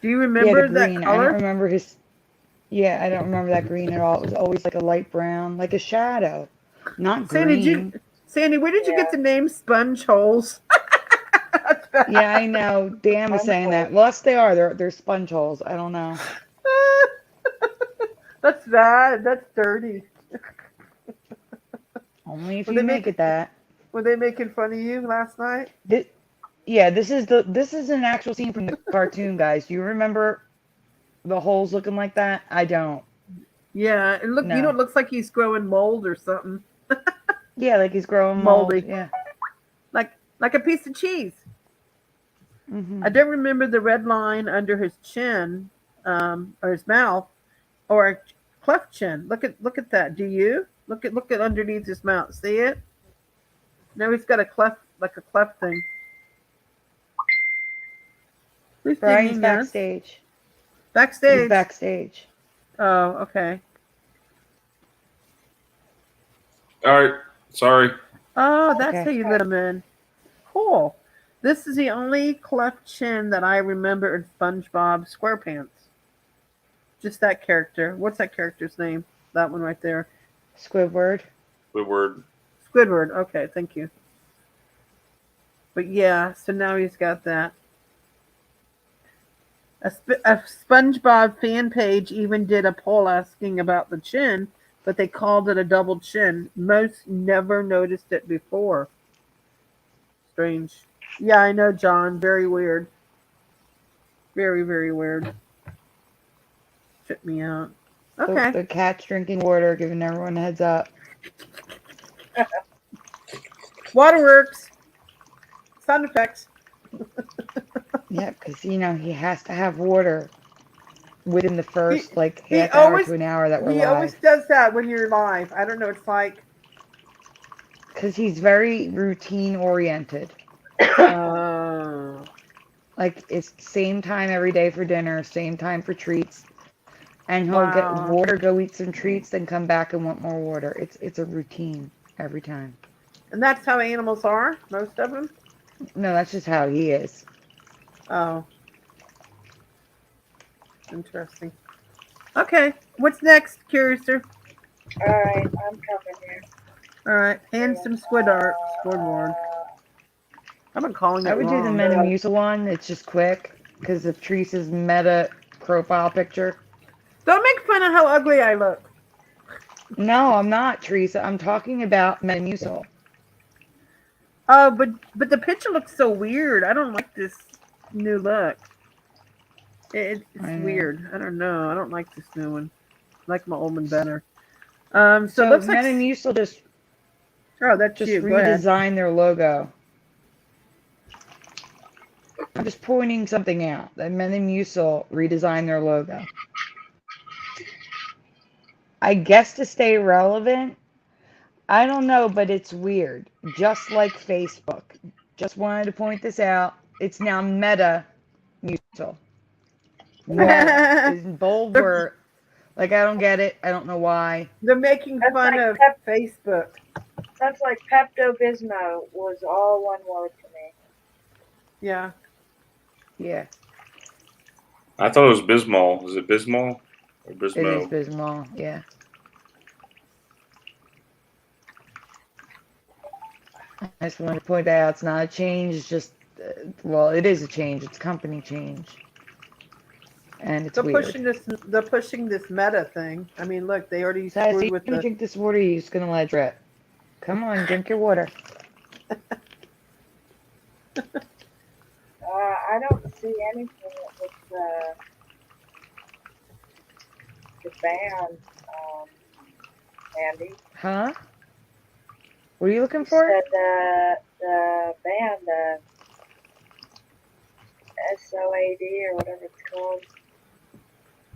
Do you Yeah, the remember that green. I don't color? remember his. Yeah, I don't remember that green at all. It was always like a light brown, like a shadow, not Sandy, green. Sandy, where did you get yeah. the name sponge holes? Yeah, I know. Dan was saying Sponge that. Well, yes, they are. They're sponge holes. I don't know. That's bad. That's dirty. Only if Were you they make making it that. Were they making fun of you last night? This, yeah, this is an actual scene from the cartoon, guys. Do you remember the holes looking like that? I don't. Yeah, and look, No. it looks like he's growing mold or something. Yeah, like he's growing mold. Moldy, Yeah. like a piece of cheese. I Hmm. don't remember the red line under his chin, or his mouth, or a cleft chin. Look at that. Do you look at underneath his mouth? See it? Now he's got a cleft, like a cleft thing. Who's Brian's singing this? backstage. He's Backstage. backstage. Oh, okay. All right. Sorry. Oh, that's how Okay. you let him in. Cool. This is the only cleft chin that I remember in SpongeBob SquarePants. Just that character. What's that character's name? That one right there. Squidward. Good word. Squidward. Okay, thank you. But yeah, so now he's got that. A SpongeBob fan page even did a poll asking about the chin, but they called it a double chin. Most never noticed it before. Strange. Yeah, I know, John. Very weird. Very, very weird. Trip me out. The, Okay. the cat's drinking water, giving everyone a heads up. Waterworks. Sound effects. Yeah, because he has to have water within the first He half hour always to an hour that we're he always live. does that when you're live. I don't know. It's like Because he's very routine oriented. Like it's same time every day for dinner, same time for treats, and he'll get wow. water, go eat some treats, then come back and want more water. It's a routine every time. And that's how animals are. Most of them. No, that's just how he is. Oh, interesting. Okay, what's next, Curiouser? Alright, I'm coming here. All right, handsome Squidward. I've been calling it I would do the wrong. Metamucil one. It's just quick because of Teresa's meta profile picture. Don't make fun of how ugly I look. No, I'm not, Teresa. I'm talking about Metamucil. Oh, but the picture looks so weird. I don't like this new look. It's weird. I don't know. I don't like this new one. I like my old one better. So it looks like Metamucil just that's you. Go ahead. redesigned their logo. I'm just pointing something out. That Metamucil redesigned their logo. I guess to stay relevant. I don't know, but it's weird. Just like Facebook. Just wanted to point this out. It's now Metamucil. Meta is in bold word. Like I don't get it. I don't know why. They're making That's fun like of Facebook. That's like Pepto-Bismol was all one word to me. Yeah. Yeah. I thought it was Bismol. Is it Bismol or Bismo? It is Bismol. Yeah. I just wanted to point out it's not a change. It's just, well, it is a change. It's company change, and it's weird. They're pushing this meta thing. I mean, look, they already So, screwed you're with gonna the. drink this water? Or you're just gonna let it drip? Come on, drink your water. I don't see anything with the band, Andy. Huh? What are you looking You for? said the band, SOAD or whatever it's called.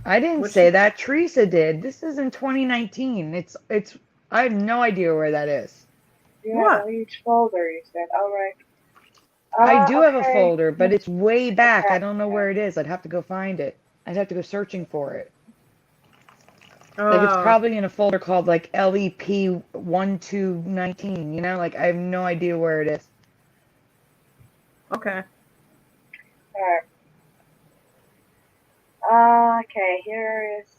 I didn't say that. Teresa did. This is in 2019. It's. I have no idea where that is. You have a huge folder, you said. All right. I do have a Okay. folder, but it's way back. Okay. I don't know where it is. I'd have to go find it. I'd have to go searching for it. Like it's probably in a folder called like LEP 1219. You know, like I have no idea where it is. Okay. Alright. Okay, here is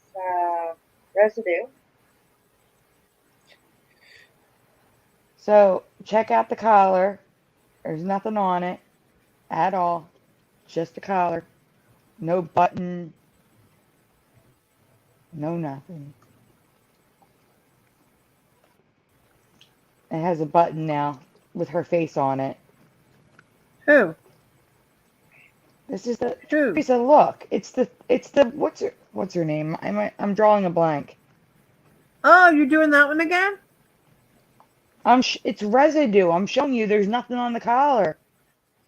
residue. So check out the collar. There's nothing on it at all. Just a collar. No button. No nothing. It has a button now with her face on it. Who? This is the Teresa. Look, it's the what's her name? I'm drawing a blank. Oh, you're doing that one again? It's residue. I'm showing you. There's nothing on the collar.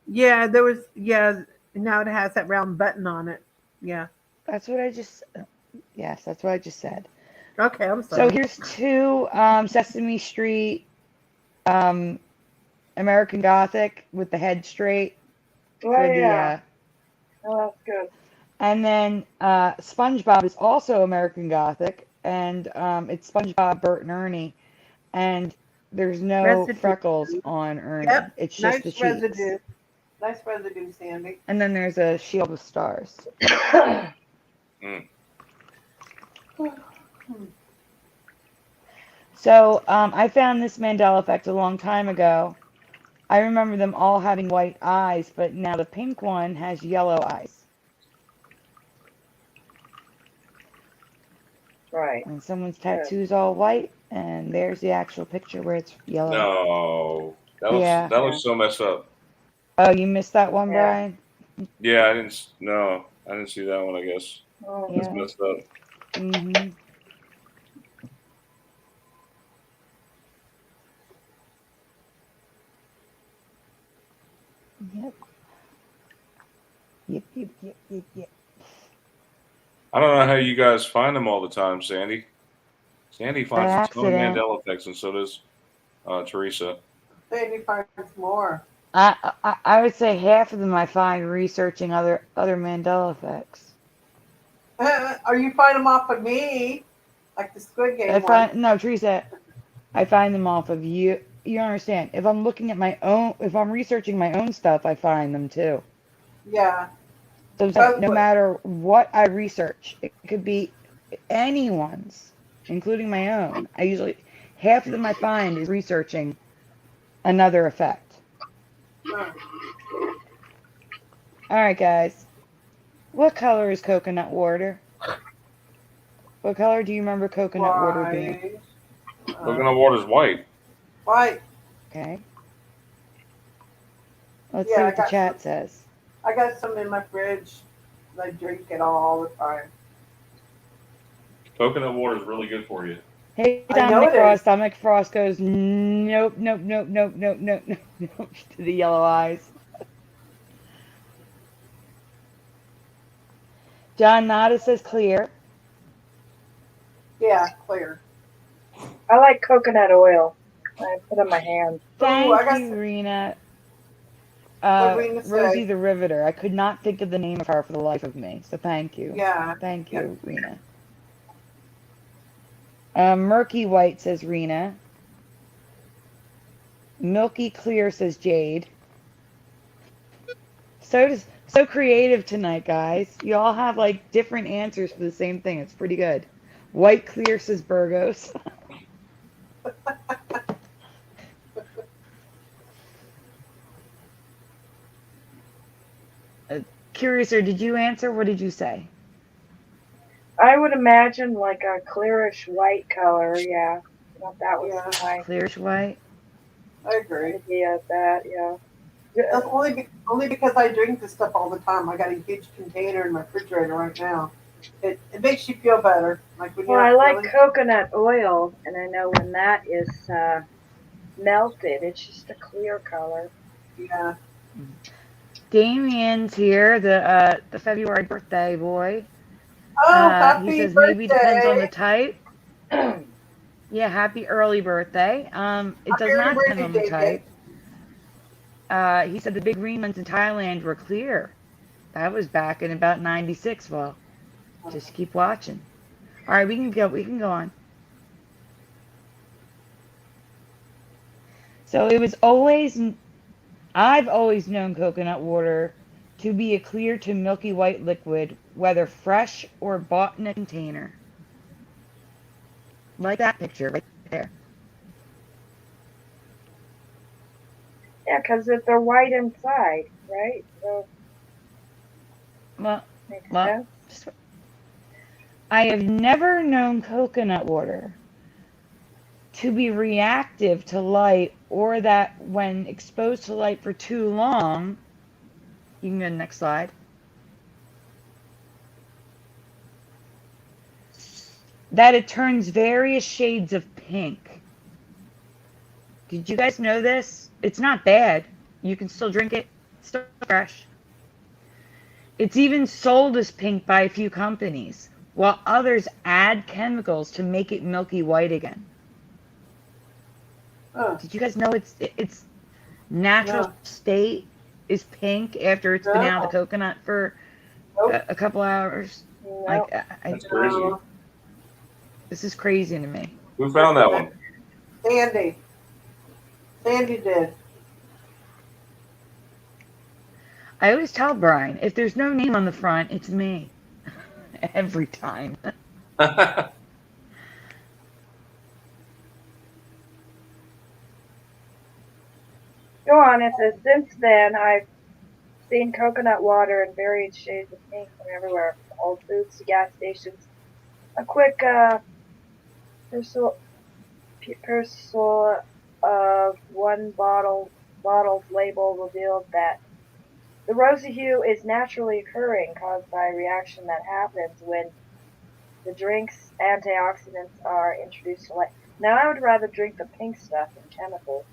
Yeah, there was. Yeah, now it has that round button on it. Yeah. That's what I just. Yes, that's what I just said. Okay, I'm sorry. So here's two Sesame Street, American Gothic with the head straight. Oh yeah. Oh, that's good. And then SpongeBob is also American Gothic, and it's SpongeBob, Bert, and Ernie, and there's no freckles on Ernie. Yep. It's just the cheeks. Residue. Nice residue, Sandy. And then there's a shield with stars. So I found this Mandela Effect a long time ago. I remember them all having white eyes, but now the pink one has yellow eyes. Right. And someone's tattoo is all white, and there's the actual picture where it's yellow. No, that looks so messed up. Oh, you missed that one, Brian? Yeah, I didn't see that one. I guess it's messed up. Mhm. Yep. Yep, yep, yep, yep, yep. I don't know how you guys find them all the time, Sandy. Sandy By finds a ton of accident. Mandela effects, and so does Teresa. Sandy finds more. I would say half of them I find researching other Mandela effects. Or you find them off of me, like the Squid Game one. No, Teresa, I find them off of you. You understand? If I'm looking at my own, if I'm researching my own stuff, I find them too. Yeah. So I'm saying, no matter what I research, it could be anyone's, including my own. I usually half of them I find is researching another effect. All right, guys. What color is coconut water? What color do you remember coconut water being? Coconut water's white. White. Okay. Let's see what the chat says. I got some in my fridge. I drink it all the time. Coconut water is really good for you. Hey, Dominic Frost. Dominic Frost goes, nope, nope, nope, nope, nope, nope, nope, nope, to the yellow eyes. John Nada says clear. Yeah, clear. I like coconut oil. I put it on my hands. Thank you, Rena. Rosie the Riveter. I could not think of the name of her for the life of me, so thank you. Yeah. Thank you, Rena. Murky White says Rena. Milky Clear says Jade. So creative tonight, guys. You all have like different answers for the same thing. It's pretty good. White Clear says Burgos. Curiouser, did you answer? What did you say? I would imagine like a clearish white color. Yeah, that was my clearish white. I agree. Idea of that. Yeah. That's only because I drink this stuff all the time. I got a huge container in my refrigerator right now. It makes you feel better. Like when I like coconut oil, and I know when that is melted, it's just a clear color. Yeah. Damien's here, the February birthday boy. Oh, happy he says birthday. Maybe depends on the type. Yeah, happy early birthday. It does not depend on the type. He said the big green ones in Thailand were clear. That was back in about 96. Well, just keep watching. All right, we can go on. So I've always known coconut water to be a clear to milky white liquid, whether fresh or bought in a container. Like that picture right there. Yeah, because they're white inside, right? So, I have never known coconut water to be reactive to light, or that when exposed to light for too long, you can go to the next slide, that it turns various shades of pink. Did you guys know this? It's not bad. You can still drink it. It's still fresh. It's even sold as pink by a few companies, while others add chemicals to make it milky white again. Oh. Did you guys know its natural state is pink after it's been out of the coconut for a couple hours? Nope. That's crazy. This is crazy to me. Who found that one? Sandy. Sandy did. I always tell Brian, if there's no name on the front, it's me. Every time. Go on. It says, since then, I've seen coconut water in various shades of pink from everywhere, from Whole Foods to gas stations. A quick parcel of one bottle's label revealed that the rosy hue is naturally occurring, caused by a reaction that happens when the drink's antioxidants are introduced to light. Now, I would rather drink the pink stuff than chemicals.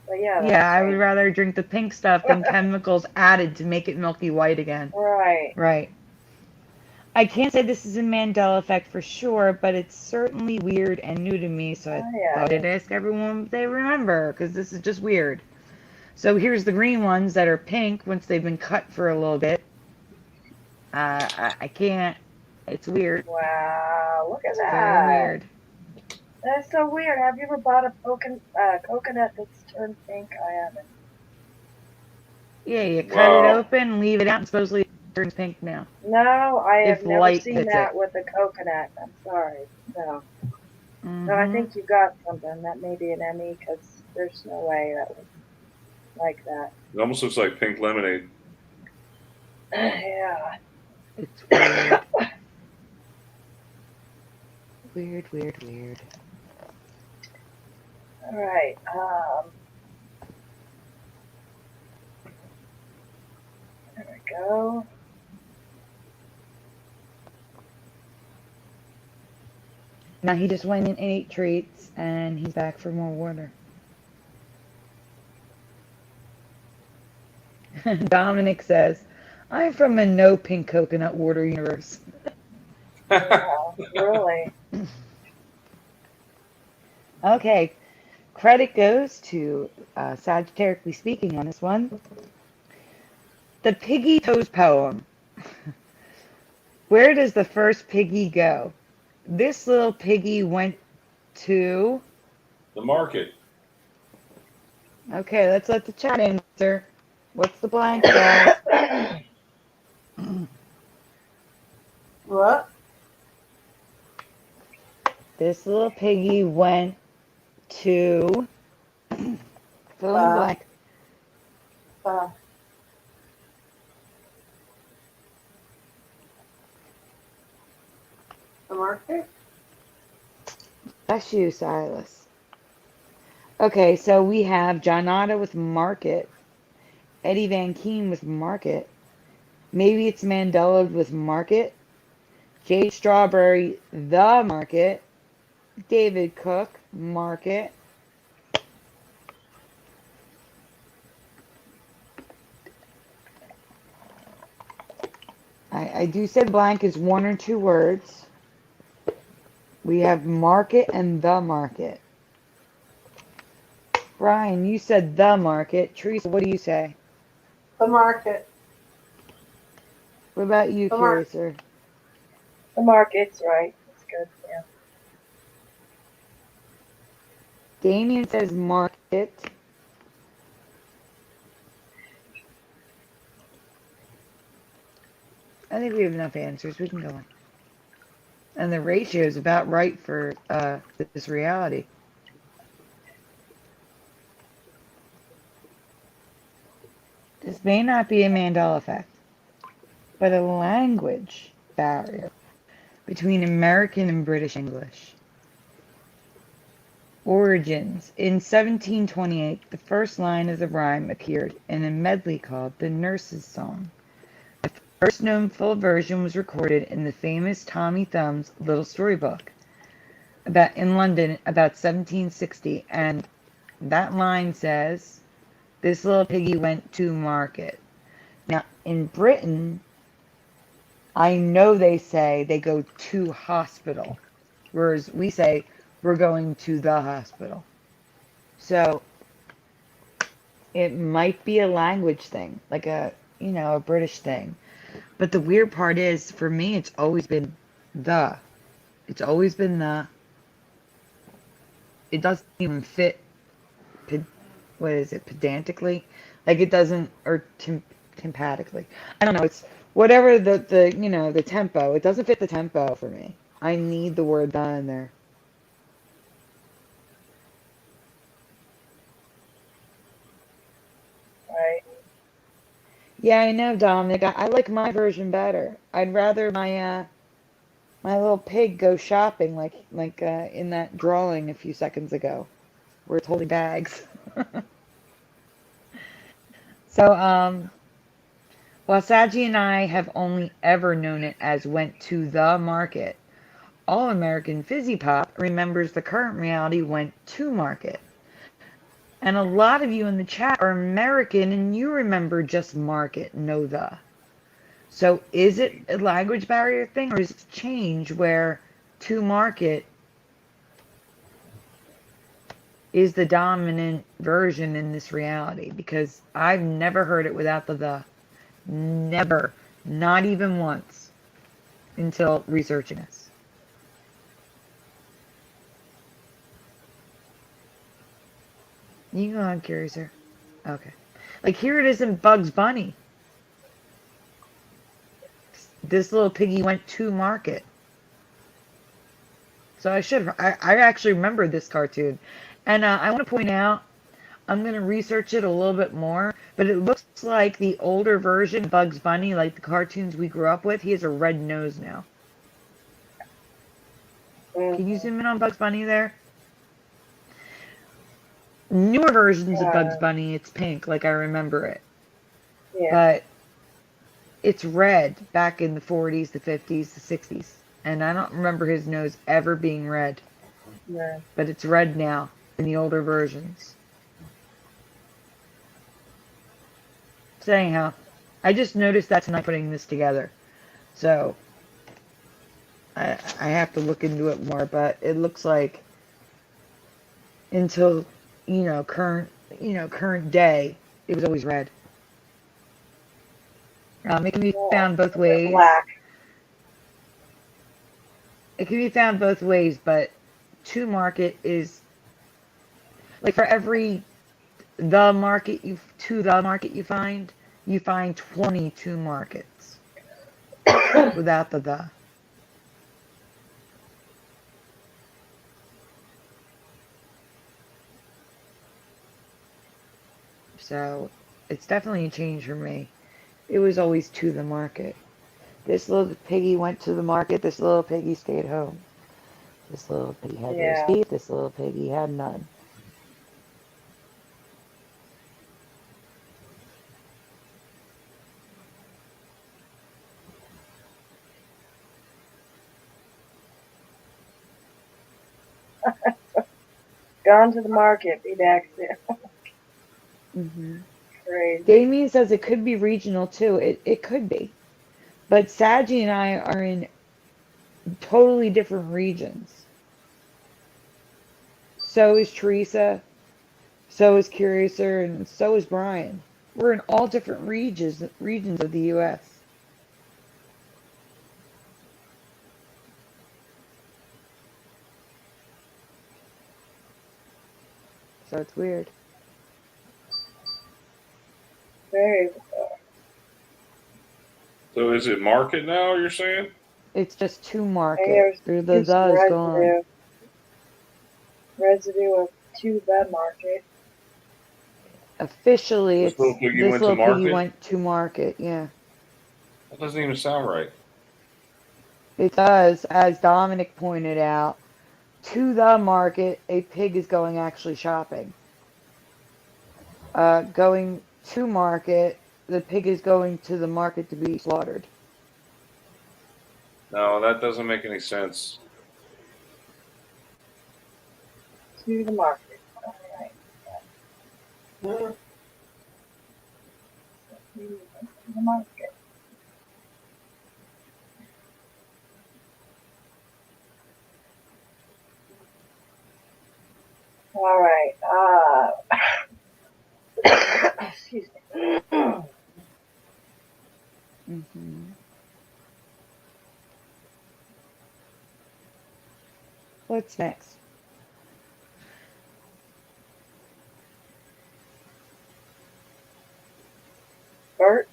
But yeah, that's Yeah, I right. would rather drink the pink stuff than chemicals added to make it milky white again. Right. Right. I can't say this is a Mandela effect for sure, but it's certainly weird and new to me, so I Oh, yeah. thought I'd ask everyone if they remember, because this is just weird. So here's the green ones that are pink once they've been cut for a little bit. I can't. It's weird. Wow, look at It's very that. weird. That's so weird. Have you ever bought a coconut that's turned pink? I haven't. Yeah, you cut it Wow. open, leave it out, and supposedly it turns pink now. No, I have If never light seen hits that it. with a coconut. I'm sorry. No. No, I Mm-hmm. think you got something. That may be an Emmy because there's no way that would like that. It almost looks like pink lemonade. Yeah. It's weird. Weird, weird, weird. All right. There we go. Now he just went and ate treats, and he's back for more water. Dominic says, I'm from a no pink coconut water universe. Wow, really? Okay, credit goes to Sagittariusly Speaking on this one. The Piggy Toe Poem. Where does the first piggy go? This little piggy went to... The market. Okay, let's let the chat answer. What's the blank, guys? What? This little piggy went to... Fill in the blank. The market? That's you, Silas. Okay, so we have John Otta with Market, Eddie Van Keen with Market, maybe it's Mandela with Market, Jade Strawberry, The Market, David Cook, Market. I do say blank is one or two words. We have market and the market. Brian, you said the market. Teresa, what do you say? The market. What about you, The market. Curiouser? The market's right. That's good. Yeah. Damien says market. I think we have enough answers. We can go on. And the ratio is about right for this reality. This may not be a Mandela effect, but a language barrier between American and British English. Origins. In 1728, the first line of the rhyme appeared in a medley called The Nurse's Song. The first known full version was recorded in the famous Tommy Thumb's Little Storybook in London about 1760, and that line says, this little piggy went to market. Now, in Britain, I know they say they go to hospital, whereas we say we're going to the hospital. So it might be a language thing, like a British thing. But the weird part is, for me, it's always been the. It's always been the. It doesn't even fit. What is it? Pedantically, like it doesn't, or tempatically. I don't know. It's whatever the tempo. It doesn't fit the tempo for me. I need the word "the" in there. Right. Yeah, I know, Dominic. I like my version better. I'd rather my little pig go shopping like in that drawing a few seconds ago, where it's holding bags. So while Saji and I have only ever known it as went to the market, All American Fizzy Pop remembers the current reality went to market. And a lot of you in the chat are American and you remember just market, no the. So is it a language barrier thing or is it change where to market is the dominant version in this reality? Because I've never heard it without the. Never. Not even once until researching this. You go on, Curiouser. Okay. Like here it is in Bugs Bunny. This little piggy went to market. So I actually remember this cartoon. And I want to point out, I'm going to research it a little bit more, but it looks like the older version of Bugs Bunny, like the cartoons we grew up with, he has a red nose now. Can you zoom in on Bugs Bunny there? Newer versions of Bugs Bunny, it's pink, like I remember it. Yeah. But it's red back in the 40s, the 50s, the 60s. And I don't remember his nose ever being red. No. But it's red now in the older versions. So anyhow, I just noticed that tonight putting this together. So I have to look into it more, but it looks like until current day, it was always red. It can be found both ways. Black. It can be found both ways, but to market is like for every the market you find, you find 22 markets without the. So it's definitely a change for me. It was always to the market. This little piggy went to the market. This little piggy stayed home. This little piggy had roast beef. This little piggy had none. Gone to the market. Be back soon. Crazy. Damien says it could be regional too. It could be. But Saji and I are in totally different regions. So is Teresa. So is Curiouser, and so is Brian. We're in all different regions of the U.S. So it's weird. Very. So is it market now, you're saying? It's just to market. The is gone. Residue of to the market. Officially, This it's little piggy this went little to piggy market? went to market. Yeah. That doesn't even sound right. It does, as Dominic pointed out. To the market, a pig is going actually shopping. Going to market, the pig is going to the market to be slaughtered. No, that doesn't make any sense. To the market. All right. To the market. All right. Excuse me. What's next? Bert.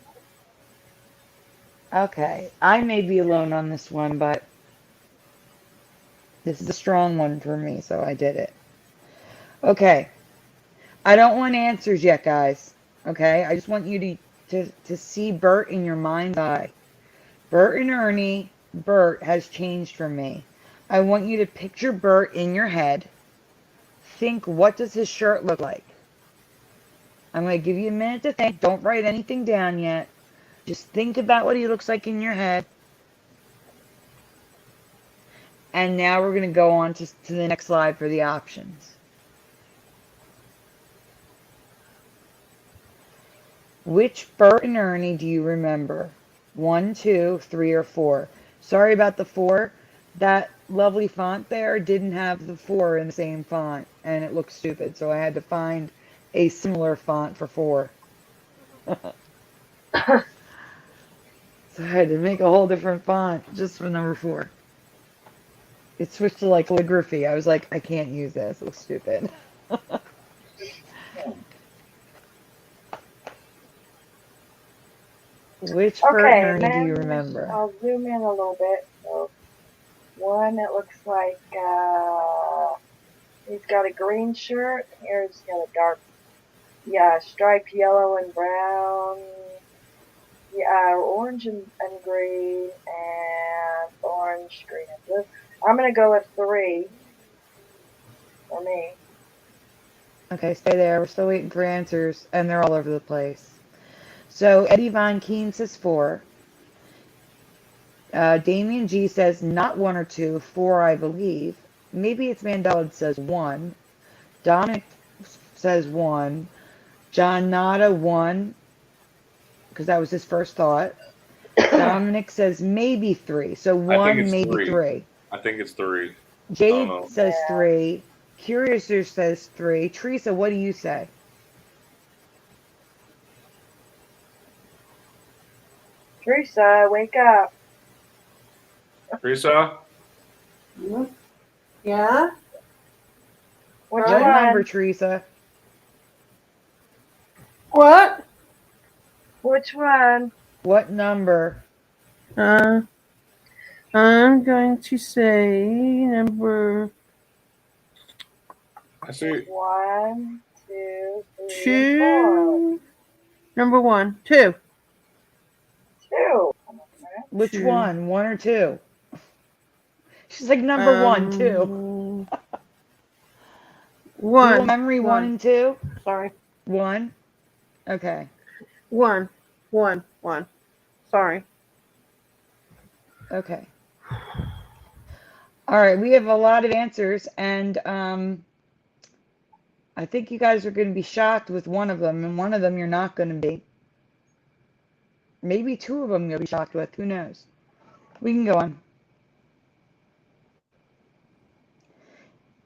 Okay, I may be alone on this one, but this is a strong one for me, so I did it. Okay, I don't want answers yet, guys. Okay, I just want you to see Bert in your mind's eye. Bert and Ernie, Bert has changed for me. I want you to picture Bert in your head. Think, what does his shirt look like? I'm going to give you a minute to think. Don't write anything down yet. Just think about what he looks like in your head. And now we're going to go on to the next slide for the options. Which Bert and Ernie do you remember? 1, 2, 3, or 4? Sorry about the 4. That lovely font there didn't have the 4 in the same font, and it looked stupid, so I had to find a similar font for 4. So I had to make a whole different font just for number 4. It switched to like calligraphy. I was like, I can't use this. It looks stupid. Which Bert and Okay, Ernie do you then remember? I'll zoom in a little bit. So one, it looks like he's got a green shirt. Here he's got a dark, striped yellow and brown. Yeah, orange and green, and orange, green, and blue. I'm gonna go with 3 for me. Okay, stay there. We're still waiting for answers, and they're all over the place. So Eddie Von Keen says 4. Damien G says not 1 or 2, 4, I believe. Maybe it's Mandela that says 1. Dominic says 1. John Nada 1, because that was his first thought. Dominic says maybe 3. So I think 1, it's maybe 3. 3. I think it's 3. I don't Jade know. says Yeah. 3. Curiouser says 3. Teresa, what do you say? Teresa, wake up. Teresa? Yeah. Which What one? number, Teresa? What? Which one? What number? I'm going to say number I see. 1, 2, 3, 4. 2. Number 1, 2. 2. Which 2. one? 1 or 2? She's like number 1, 2. 1. Google memory 1 and 2? Sorry. 1? Okay. 1. Sorry. Okay. All right, we have a lot of answers, and I think you guys are going to be shocked with one of them, and one of them you're not going to be. Maybe 2 of them you'll be shocked with. Who knows? We can go on.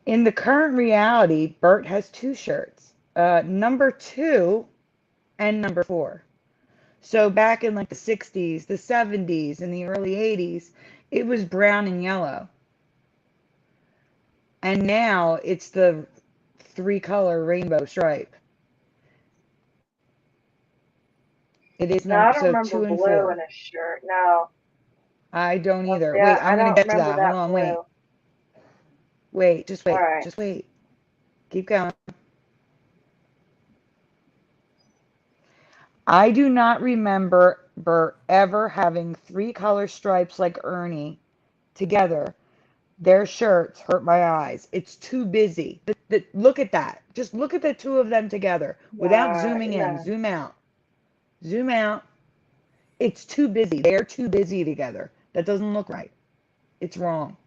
In the current reality, Bert has 2 shirts, number 2 and number 4. So back in like the 60s, the 70s, and the early 80s, it was brown and yellow. And now it's the 3-color rainbow stripe. It is No, I don't so remember 2 and blue 4. in a shirt. No. I don't either. Yeah, Wait, I I'm going to don't get to remember that. Hold that on, blue. wait. Just wait. All right. Just wait. Keep going. I do not remember Bert ever having 3-color stripes like Ernie together. Their shirts hurt my eyes. It's too busy. Look at that. Just look at the 2 of them together without zooming in. Yeah. Zoom out. Zoom out. It's too busy. They're too busy together. That doesn't look right. It's wrong.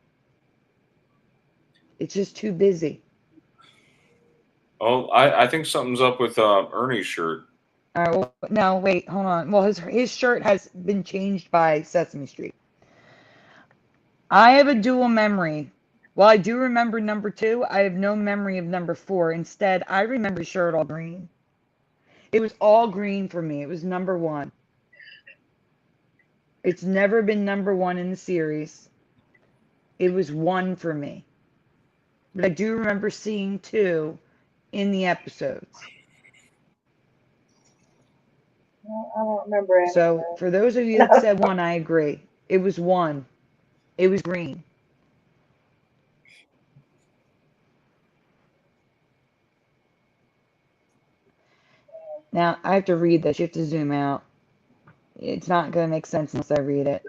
It's just too busy. Oh, I think something's up with Ernie's shirt. All right, well, no, wait, hold on. Well, his shirt has been changed by Sesame Street. I have a dual memory. While I do remember number 2, I have no memory of number 4. Instead, I remember his shirt all green. It was all green for me. It was number 1. It's never been number 1 in the series. It was 1 for me. But I do remember seeing 2 in the episodes. I don't remember any So of for those of you that said 1, I agree. It was 1. It was green. Now, I have to read this. You have to zoom out. It's not going to make sense unless I read it.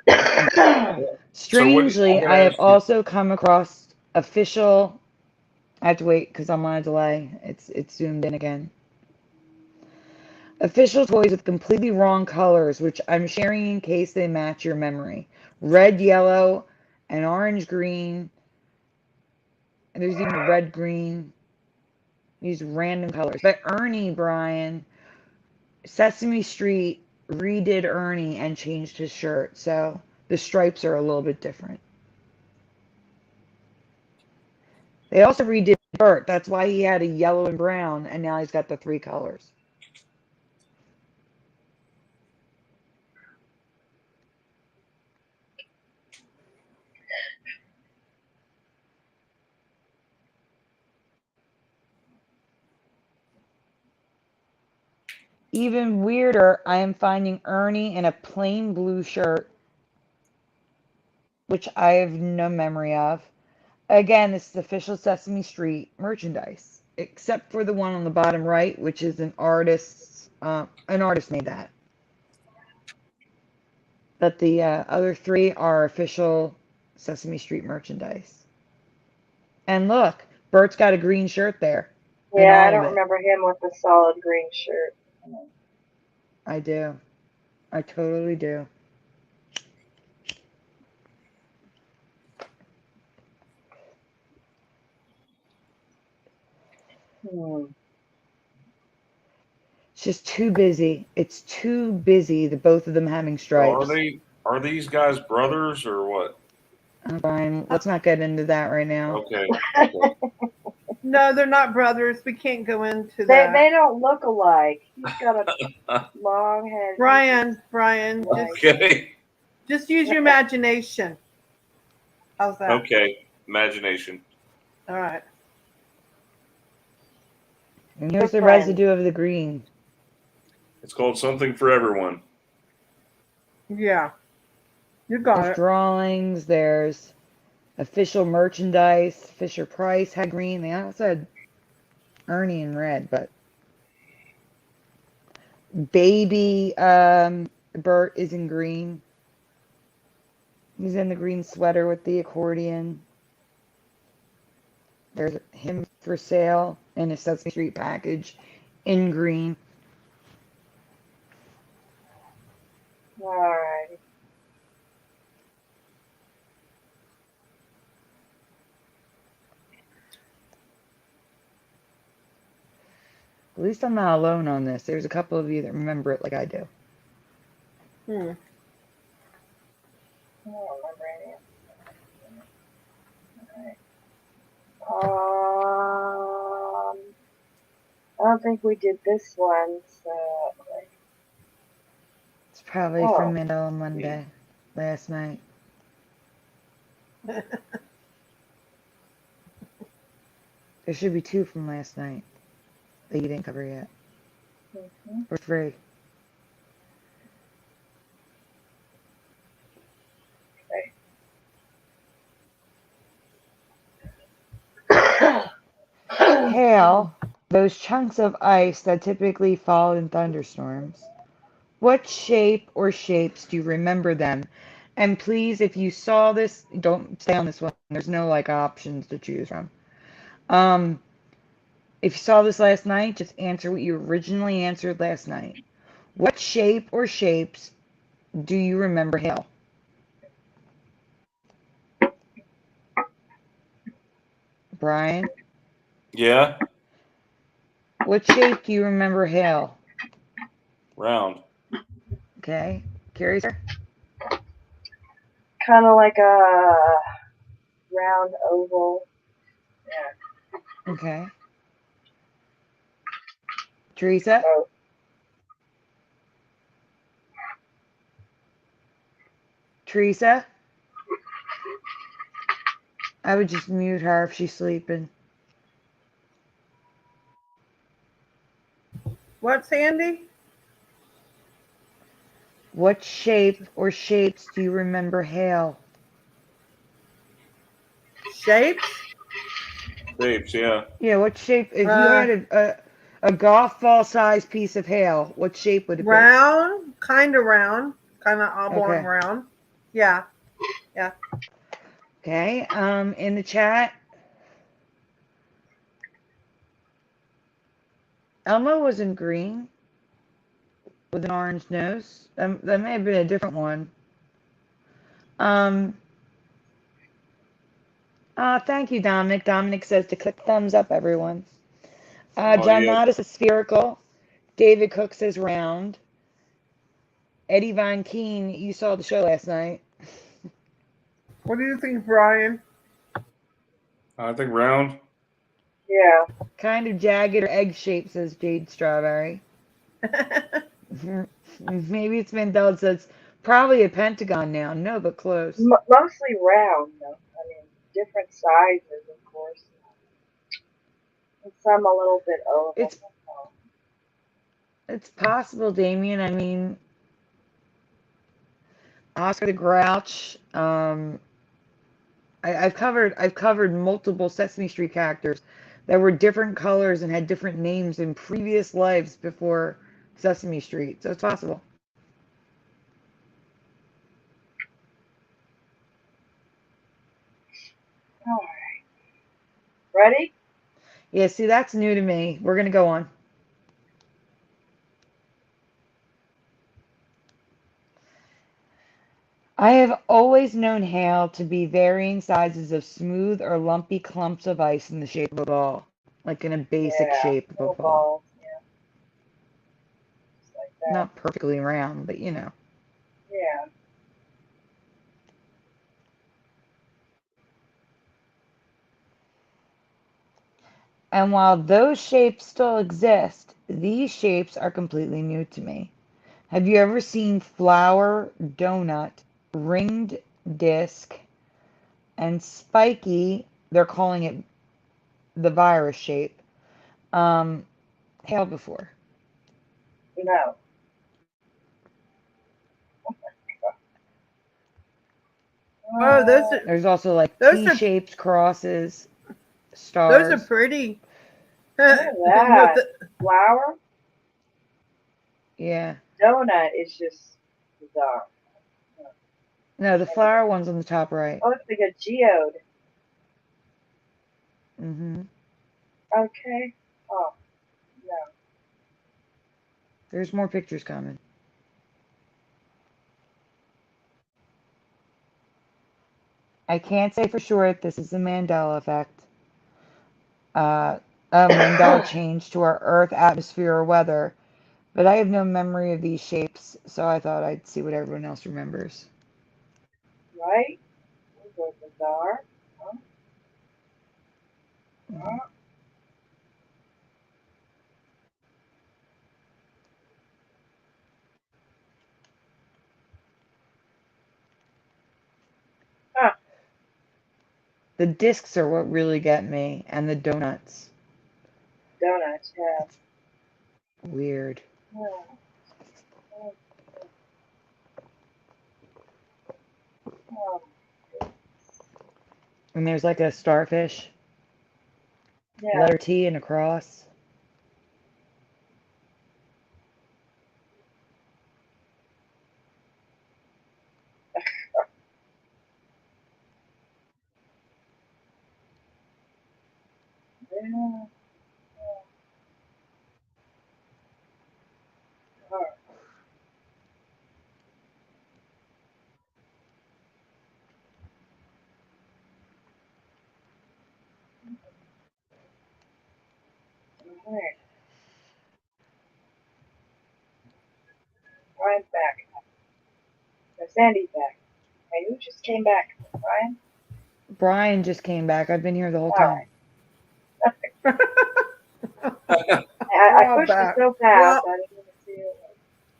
Strangely, I'm gonna I have ask you- also come across official. I have to wait because I'm on a delay. It's zoomed in again. Official toys with completely wrong colors, which I'm sharing in case they match your memory. Red, yellow, and orange, green. And there's even red, green. These random colors. But Ernie, Brian, Sesame Street redid Ernie and changed his shirt, so the stripes are a little bit different. They also redid Bert. That's why he had a yellow and brown, and now he's got the 3 colors. Even weirder, I am finding Ernie in a plain blue shirt, which I have no memory of. Again, this is official Sesame Street merchandise, except for the one on the bottom right, which is an artist made that. But the other 3 are official Sesame Street merchandise. And look, Bert's got a green shirt there. Yeah, I don't remember him with a solid green shirt. I do. I totally do. It's just too busy. It's too busy, the both of them having stripes. So are these guys brothers or what? Brian, let's not get into that right now. Okay. No, they're not brothers. We can't go into that. They don't look alike. He's got a long head. Brian, Okay. just use your imagination. How's that? Okay. Imagination. All right. And here's the residue of the green. It's called Something for Everyone. Yeah. You got There's it. drawings, there's official merchandise. Fisher Price had green. They also had Ernie in red, but baby Bert is in green. He's in the green sweater with the accordion. There's him for sale in a Sesame Street package in green. All right. At least I'm not alone on this. There's a couple of you that remember it like I do. I don't remember any of them. All right. I don't think we did this one, so. It's probably from Mandela Monday last night. There should be 2 from last night that you didn't cover yet. Or 3. Hail, those chunks of ice that typically fall in thunderstorms. What shape or shapes do you remember them? And please, if you saw this, don't stay on this one. There's no like options to choose from. If you saw this last night, just answer what you originally answered last night. What shape or shapes do you remember hail? Brian? Yeah. What shape do you remember hail? Round. Okay. Curious? Kind of like a round oval. Yeah. Okay. Teresa? Oh. Teresa? I would just mute her if she's sleeping. What, Sandy? What shape or shapes do you remember hail? Shapes? Shapes, yeah. Yeah, what shape? If you had a golf ball sized piece of hail, what shape would it be? Round, kind of oblong Okay. round. Yeah. Okay. In the chat, Elmo was in green with an orange nose. That may have been a different one. Thank you, Dominic. Dominic says to click thumbs up, everyone. John Mott is spherical. David Cook says round. Eddie Von Keen, you saw the show last night. What do you think, Brian? I think round. Yeah. Kind of jagged or egg shaped, says Jade Strawberry. Maybe it's Mandela says probably a pentagon now. No, but close. Mostly round, though. I mean, different sizes, of course. And some a little bit oval. It's possible, Damien. I mean, Oscar the Grouch. I've covered multiple Sesame Street characters that were different colors and had different names in previous lives before Sesame Street. So it's possible. All right. Ready? Yeah, see, that's new to me. We're gonna go on. I have always known hail to be varying sizes of smooth or lumpy clumps of ice in the shape of a ball, like in a basic Yeah. shape of a Little ball. balls. Yeah. Just like that. Not perfectly round, but you know. Yeah. And while those shapes still exist, these shapes are completely new to me. Have you ever seen flower, donut, ringed disc, and spiky? They're calling it the virus shape. Hail before. No. Oh, There's also like those T are shapes, crosses, those stars. are pretty. Look at that. Flower. Yeah. Donut is just bizarre. No, the flower one's on the top right. Oh, it's like a geode. Mm-hmm. Okay. Oh, no. There's more pictures coming. I can't say for sure if this is the Mandela effect. A Mandela change to our Earth atmosphere or weather, but I have no memory of these shapes, so I thought I'd see what everyone else remembers. Right? Those are bizarre. Huh? Mhm. Huh. The discs are what really get me, and the donuts. Donuts, yeah. Weird. Oh, oh, And there's like a starfish, yeah. letter T and a cross. Yeah. Oh, all right. Brian's back. No, Sandy's back. Hey, who just came back? Brian? Brian just came back. I've been here the whole All time. right. We're I all pushed it back. so fast, I didn't even see it.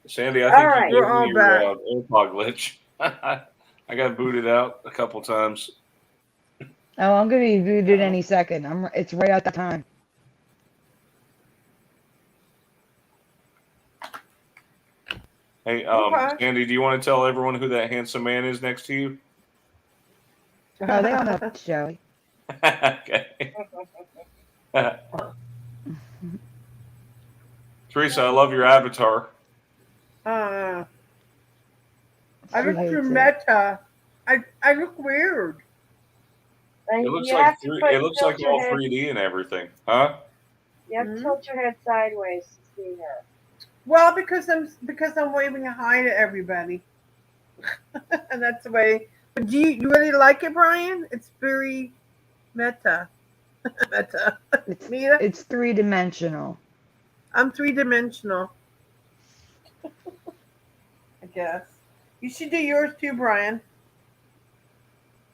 Sandy, I All think right. you We're gave all me back. your AirPod glitch. I got booted out a couple times. Oh, I'm gonna be booted any second. It's right at that time. Hey, Okay. Sandy, do you want to tell everyone who that handsome man is next to you? Oh, they all know it's Joey. Okay. Teresa, I love your avatar. I She look hates through it. Meta. I look weird. It looks You like have to it looks like tilt your all head. 3D and everything, huh? You have to tilt your head sideways to see her. Well, because I'm waving hi to everybody, and that's the way. But do you really like it, Brian? It's very meta. Meta. It's Meta. it's 3-dimensional. I'm three-dimensional, I guess. You should do yours too, Brian.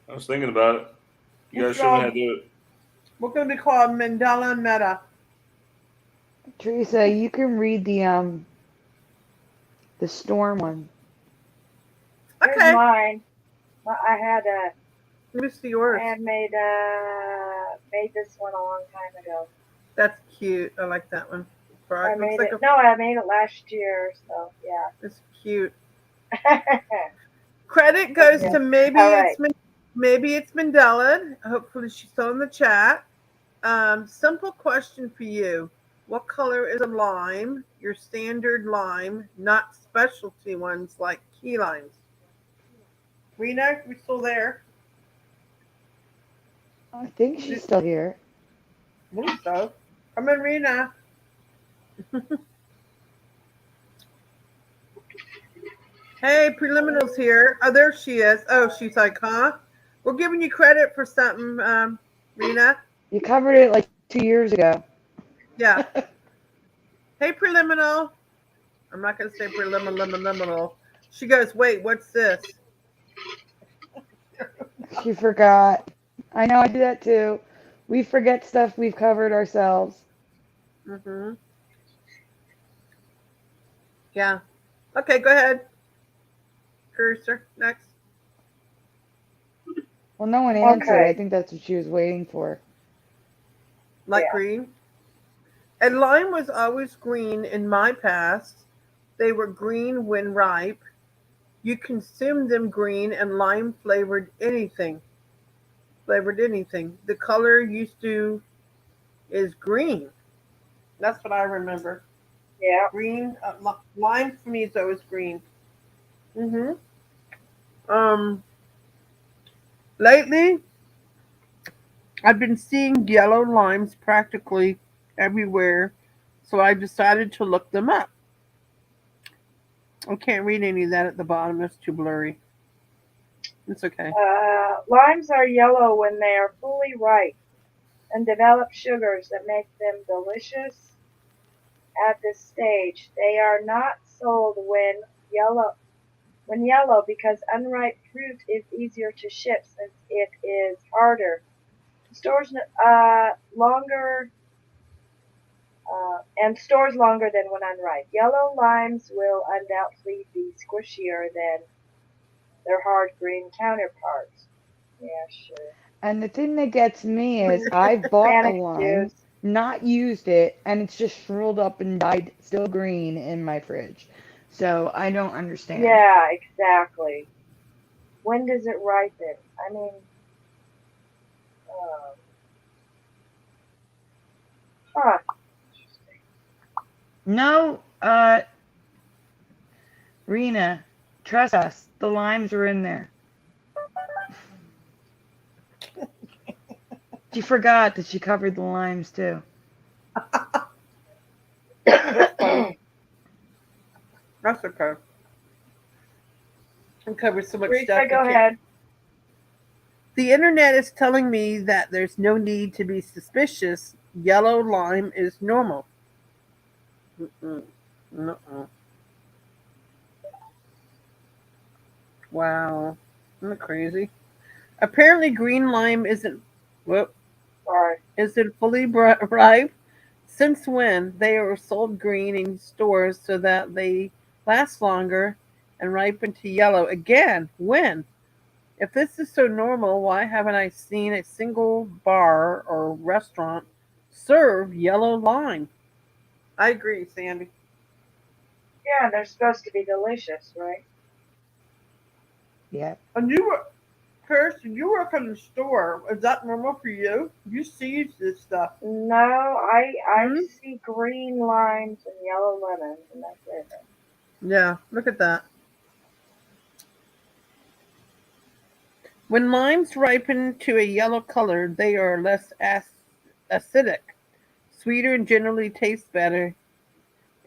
I was thinking about it. You guys It's show me how to called, do it. we're going to be called Mandela Meta. Teresa, you can read the storm one. Here's Okay, mine. let me see yours. I had made this one a long time ago. That's cute. I like that one. I Looks made like it. No, I made it last year. So yeah. it's cute. Credit goes Okay. to All right. maybe it's Mandela. Hopefully she's still in the chat. Simple question for you. What color is a lime? Your standard lime, not specialty ones like key limes. Rena, we still there? I think she's still here. I believe so. Come in, Rena. Hey, preliminals here. Oh, there she is. Oh, she's like, huh? We're giving you credit for something, Rena. You covered it like 2 years ago. Yeah. Hey, preliminal. I'm not going to say preliminal. She goes, wait, what's this? She forgot. I know, I do that too. We forget stuff we've covered ourselves. Mm-hmm. Yeah. Okay, go ahead. Cursor, next. Well, no one answered. I Okay. think that's what she was waiting for. Light Yeah. green. And lime was always green in my past. They were green when ripe. You consumed them green and lime flavored anything. The color used to is green. That's what I remember. Yeah. Green. Lime for me is always green. Mm-hmm. Um. Lately, I've been seeing yellow limes practically everywhere, so I decided to look them up. I can't read any of that at the bottom. It's too blurry. It's okay. Limes are yellow when they are fully ripe and develop sugars that make them delicious at this stage. They are not sold when yellow because unripe fruit is easier to ship since it is harder. Stores longer and stores longer than when unripe. Yellow limes will undoubtedly be squishier than their hard green counterparts. Yeah, sure. And the thing that gets me is I've bought a Panic lime, juice. not used it, and it's just shriveled up and died still green in my fridge. So I don't understand. Yeah, exactly. When does it ripen? I mean, um, huh. No, Rena, trust us. The limes are in there. She forgot that she covered the limes too. That's funny. That's okay. I covered so much Teresa, stuff. go ahead. The internet is telling me that there's no need to be suspicious. Yellow lime is normal. Mm-mm. Uh-uh. Wow. Isn't that crazy? Apparently, green lime whoop, Sorry. isn't fully ripe. Since when? They are sold green in stores so that they last longer and ripen to yellow. Again, when? If this is so normal, why haven't I seen a single bar or restaurant serve yellow lime? I agree, Sandy. Yeah, they're supposed to be delicious, right? Yep. And Kirsten, you work in the store. Is that normal for you? You see this stuff. No, I Hmm? see green limes and yellow lemons, and that's it. Yeah, look at that. When limes ripen to a yellow color, they are less acidic, sweeter, and generally taste better.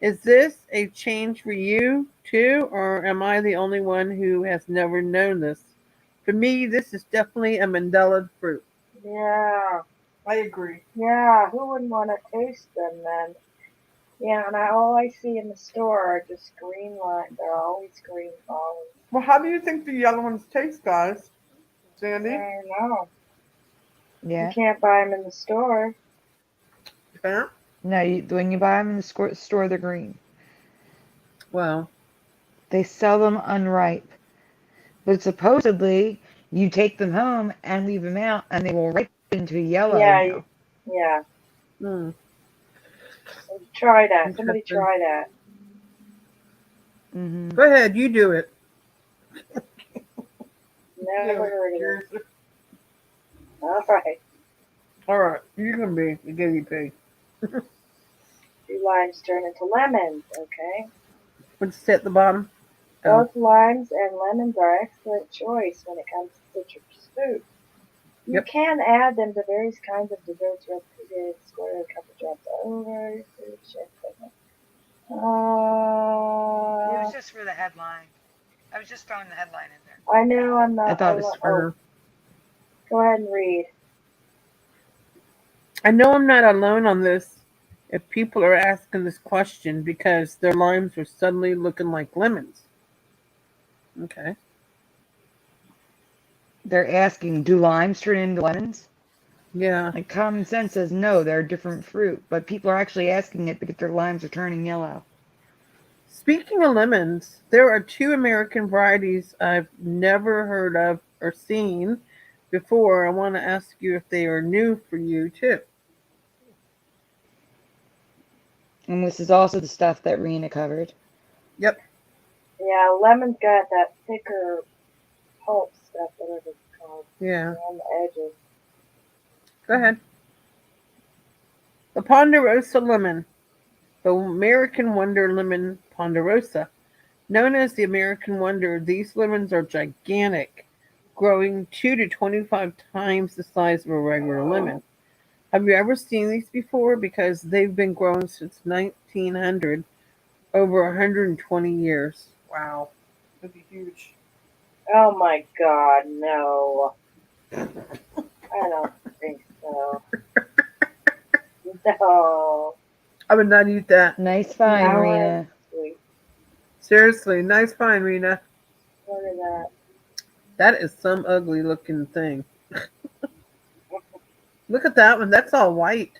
Is this a change for you too, or am I the only one who has never known this? For me, this is definitely a Mandela fruit. Yeah, I agree. yeah. Who wouldn't want to taste them then? Yeah, and all I see in the store are just green lines. They're always green olives. Well, how do you think the yellow ones taste, guys? I Sandy? don't know. You Yeah. can't buy them in the store. Yeah. No, when you buy them in the store, they're green. Well, They sell them unripe. But supposedly, you take them home and leave them out, and they will ripen to yellow Yeah, now. yeah. hmm, Try that. Somebody interesting. try that. Hmm. Go ahead, you do it. Never heard of it. Yours. All right. All right, you can be the guinea pig. Do limes turn into lemons? Okay. What's it at the bottom? Oh, Both limes and lemons are excellent choice when it comes to citrus food. You Yep. can add them to various kinds of desserts, replicated square a couple drops over. Food chef. It was just for the headline. I was just throwing the headline in there. I know I'm I not. thought it was for. Go ahead and read. I know I'm not alone on this. If people are asking this question because their limes are suddenly looking like lemons. Okay. They're asking, do limes turn into lemons? Yeah. Like common sense says no, they're a different fruit. But people are actually asking it because their limes are turning yellow. Speaking of lemons, there are two American varieties I've never heard of or seen before. I want to ask you if they are new for you too. And this is also the stuff that Rena covered. Yep. Yeah, lemon's got that thicker pulp stuff, whatever it's called, Yeah. on the edges. Go ahead. The Ponderosa lemon. The American Wonder Lemon Ponderosa. Known as the American Wonder, these lemons are gigantic, growing 2 to 25 times the size of a regular lemon. Have you ever seen these before? Because they've been growing since 1900, over 120 years. Wow. That'd be huge. Oh my god, no. I don't think so. No. I would not eat that. Nice find, No, Rena. sweet. Seriously, nice find, Rena. Look at that. That is some ugly looking thing. Look at that one. That's all white.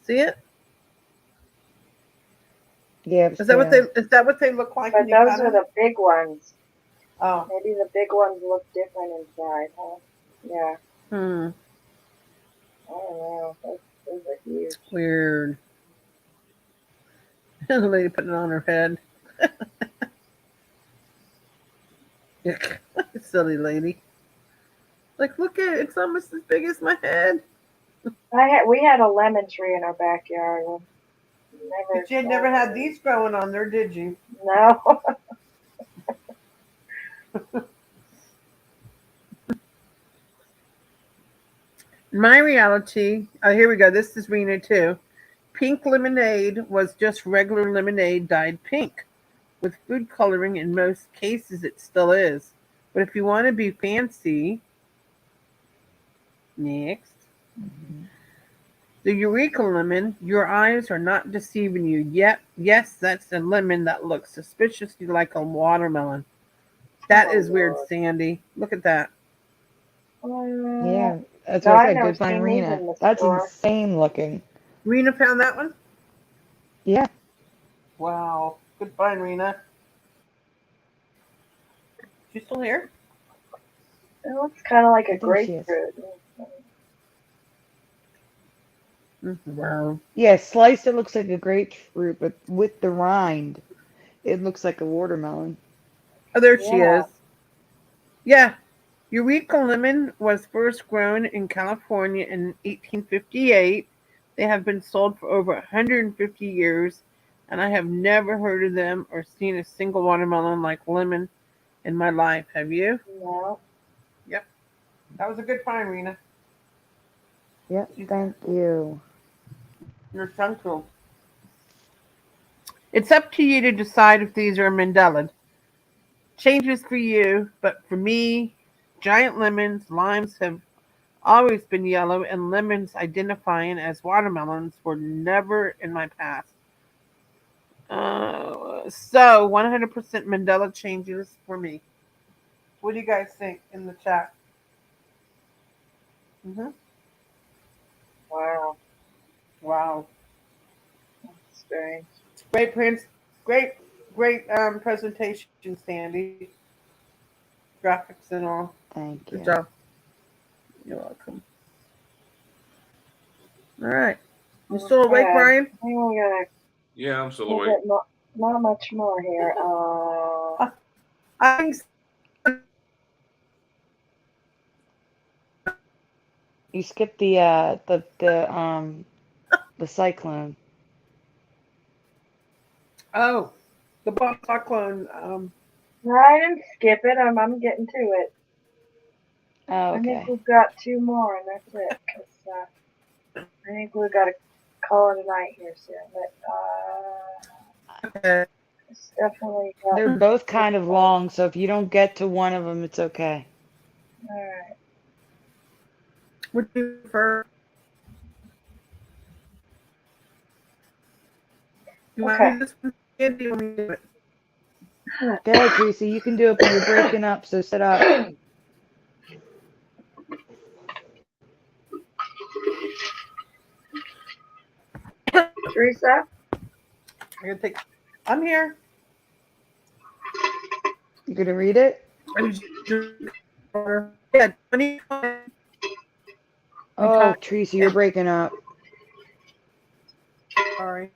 See it? Yeah, Is that what they look like But when you those cut are them? the big ones. Oh. Maybe the big ones look different inside, huh? Yeah. Hmm. I don't know. Those are huge. Weird. The lady putting it on her head. Silly lady. Like, look at it. It's almost as big as my head. We had a lemon tree in our backyard. But you had never had these growing on there, did you? No. My reality, oh, here we go. This is Rena too. Pink lemonade was just regular lemonade dyed pink. With food coloring, in most cases, it still is. But if you want to be fancy, next, the Eureka lemon, your eyes are not deceiving you. Yep, yes, that's a lemon that looks suspiciously like a watermelon. That is weird, Sandy. Look at that. Yeah, that's No, what I I've said. never Good find, seen these Rena. in the That's store. insane looking. Rena found that one? Yeah. Wow. Good find, Rena. She's still here? It looks kind of like a I think she is. grapefruit. Wow. Yeah, sliced it looks like a grapefruit, but with the rind, it looks like a watermelon. Oh, there she Yeah. is. Yeah. Eureka lemon was first grown in California in 1858. They have been sold for over 150 years, and I have never heard of them or seen a single watermelon like lemon in my life. Have you? No. Yep. That was a good find, Rena. Yep, thank you. You're so cool. It's up to you to decide if these are Mandela. Changes for you, but for me, giant lemons, limes have always been yellow, and lemons identifying as watermelons were never in my past. So 100% Mandela changes for me. What do you guys think in the chat? Hmm. Wow, Wow. strange. Great prints. Great, great presentation, Sandy. Graphics and all. Thank Good you. job. You're welcome. All right. You still awake, Okay, Brian? I think we got a Yeah, I'm still little awake. bit more, not much more here. I think You skipped the cyclone. oh, the bomb cyclone. No, I didn't skip it. I'm getting to it. Oh, I think okay. we've got 2 more, and that's it. 'Cause I think we've got to call it a night here soon. But Okay. it's definitely They're got. both kind of long, so if you don't get to one of them, it's okay. All right. What do you prefer? You want Okay. me to just do you want me to do it? Go ahead, Teresa. You can do it, but you're breaking up, so sit up. Teresa? I'm gonna take. I'm here. You gonna read it? Yeah, 20. Oh, Teresa, you're breaking up. Sorry.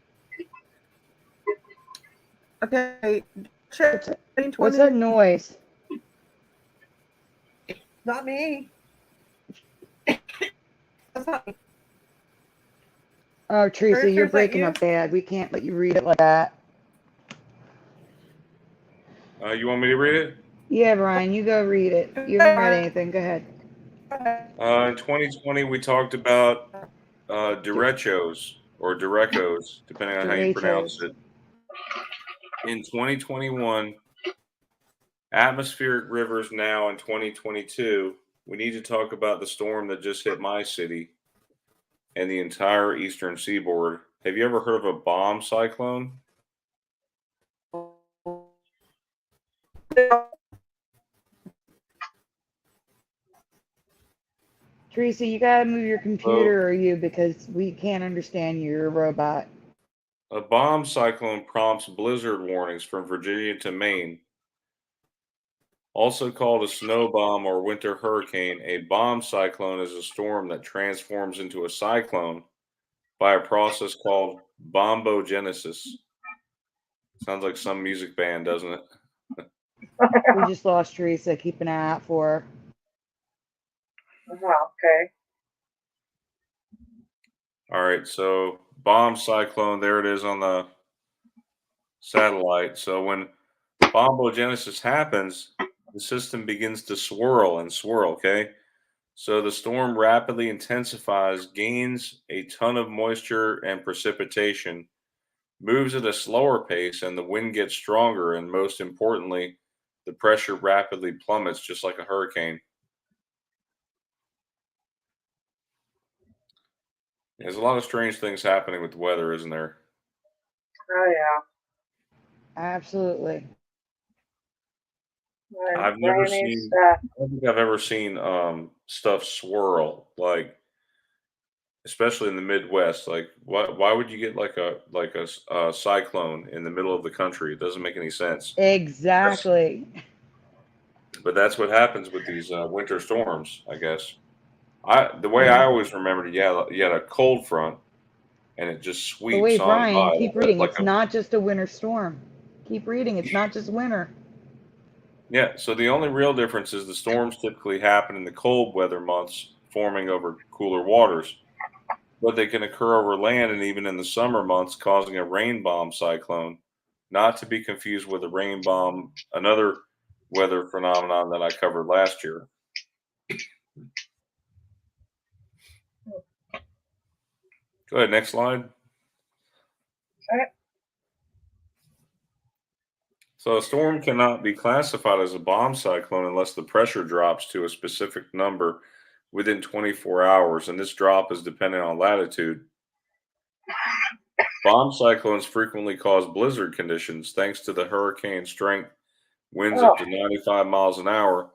Okay. Check. What's that noise? Not me. That's not me. Oh, Teresa, Teresa, you're is that breaking you? up bad. We can't let you read it like that. You want me to read it? Yeah, Brian, you go read it. You haven't read anything. Go ahead. In 2020, we talked about derechos or derecos, depending on how you pronounce Doritos. it. In 2021, atmospheric rivers now in 2022, we need to talk about the storm that just hit my city and the entire eastern seaboard. Have you ever heard of a bomb cyclone? Teresa, you gotta move your So, computer or you because we can't understand you. You're a robot. a bomb cyclone prompts blizzard warnings from Virginia to Maine. Also called a snow bomb or winter hurricane, a bomb cyclone is a storm that transforms into a cyclone by a process called bombogenesis. Sounds like some music band, doesn't it? We just lost Teresa. Keep an eye out for her. Okay. All right, so bomb cyclone, there it is on the satellite. So when bombogenesis happens, the system begins to swirl and swirl, okay? So the storm rapidly intensifies, gains a ton of moisture and precipitation, moves at a slower pace, and the wind gets stronger. And most importantly, the pressure rapidly plummets, just like a hurricane. There's a lot of strange things happening with the weather, isn't there? Oh yeah. Absolutely. And I've never brand new seen, stuff. I don't think I've ever seen stuff swirl like, especially in the Midwest. Like, why would you get like a cyclone in the middle of the country? It doesn't make any sense. Exactly. But that's what happens with these winter storms, I guess. The way I Mhm. always remembered, you had a cold front, and it just But sweeps wait, on Brian, by keep reading. like It's a not just a winter storm. Keep reading. It's not just winter. yeah. So the only real difference is the storms typically happen in the cold weather months, forming over cooler waters, but they can occur over land and even in the summer months, causing a rain bomb cyclone. Not to be confused with a rain bomb, another weather phenomenon that I covered last year. Go ahead, next slide. Okay. So a storm cannot be classified as a bomb cyclone unless the pressure drops to a specific number within 24 hours, and this drop is dependent on latitude. Bomb cyclones frequently cause blizzard conditions thanks to the hurricane strength, winds up to 95 miles an hour,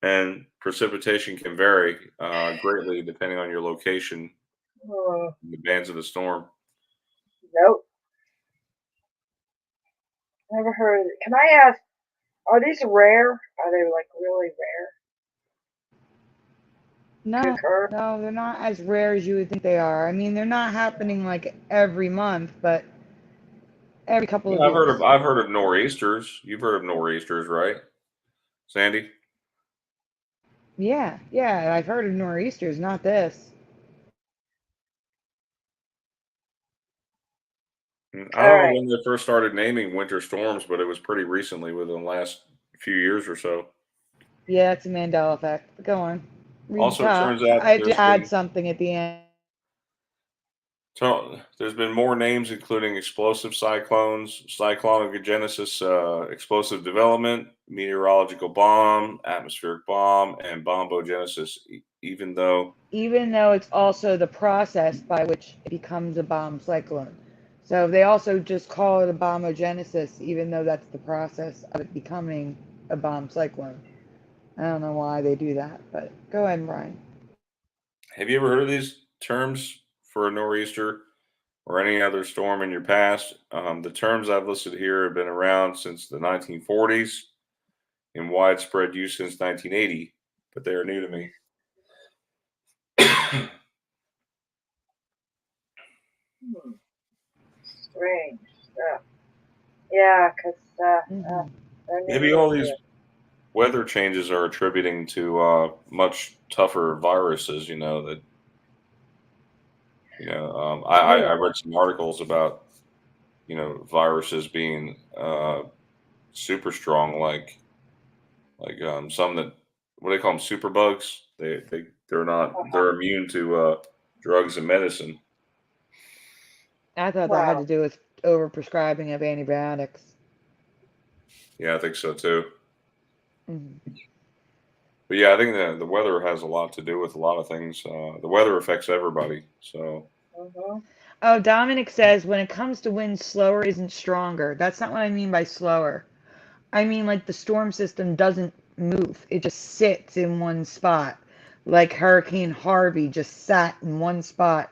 and precipitation can vary greatly depending on your location and the bands of the storm. Nope. Never heard of it. Can I ask, are these rare? Are they like really rare? No, Occur? no, they're not as rare as you would think they are. I mean, they're not happening like every month, but every couple of Yeah, years. I've heard of nor'easters. You've heard of nor'easters, right, Sandy? Yeah, yeah, I've heard of nor'easters, not this. I All don't know right. when they first started naming winter storms, but it was pretty recently, within the last few years or so. Yeah, it's a Mandela effect. But go on. Read the Also, it top. turns out I had to add something at the end. there's been more names, including explosive cyclones, cyclonogenesis, explosive development, meteorological bomb, atmospheric bomb, and bombogenesis. Even though, Even though it's also the process by which it becomes a bomb cyclone. So they also just call it a bombogenesis, even though that's the process of it becoming a bomb cyclone. I don't know why they do that, but go ahead, Brian. have you ever heard of these terms for a nor'easter or any other storm in your past? The terms I've listed here have been around since the 1940s, in widespread use since 1980, but they are new to me. Strange stuff. Yeah, because Mhm. Maybe all these weather changes are attributing to much tougher viruses. I read some articles about viruses being super strong, like some that, what do they call them, super bugs. They're immune to drugs and medicine. I thought that had to wow. do with overprescribing of antibiotics. Yeah, I think so too. Mhm. But yeah, I think the weather has a lot to do with a lot of things. The weather affects everybody. So Mm-hmm. Oh, Dominic says when it comes to wind, slower isn't stronger. That's not what I mean by slower. I mean like the storm system doesn't move. It just sits in one spot. Like Hurricane Harvey just sat in one spot,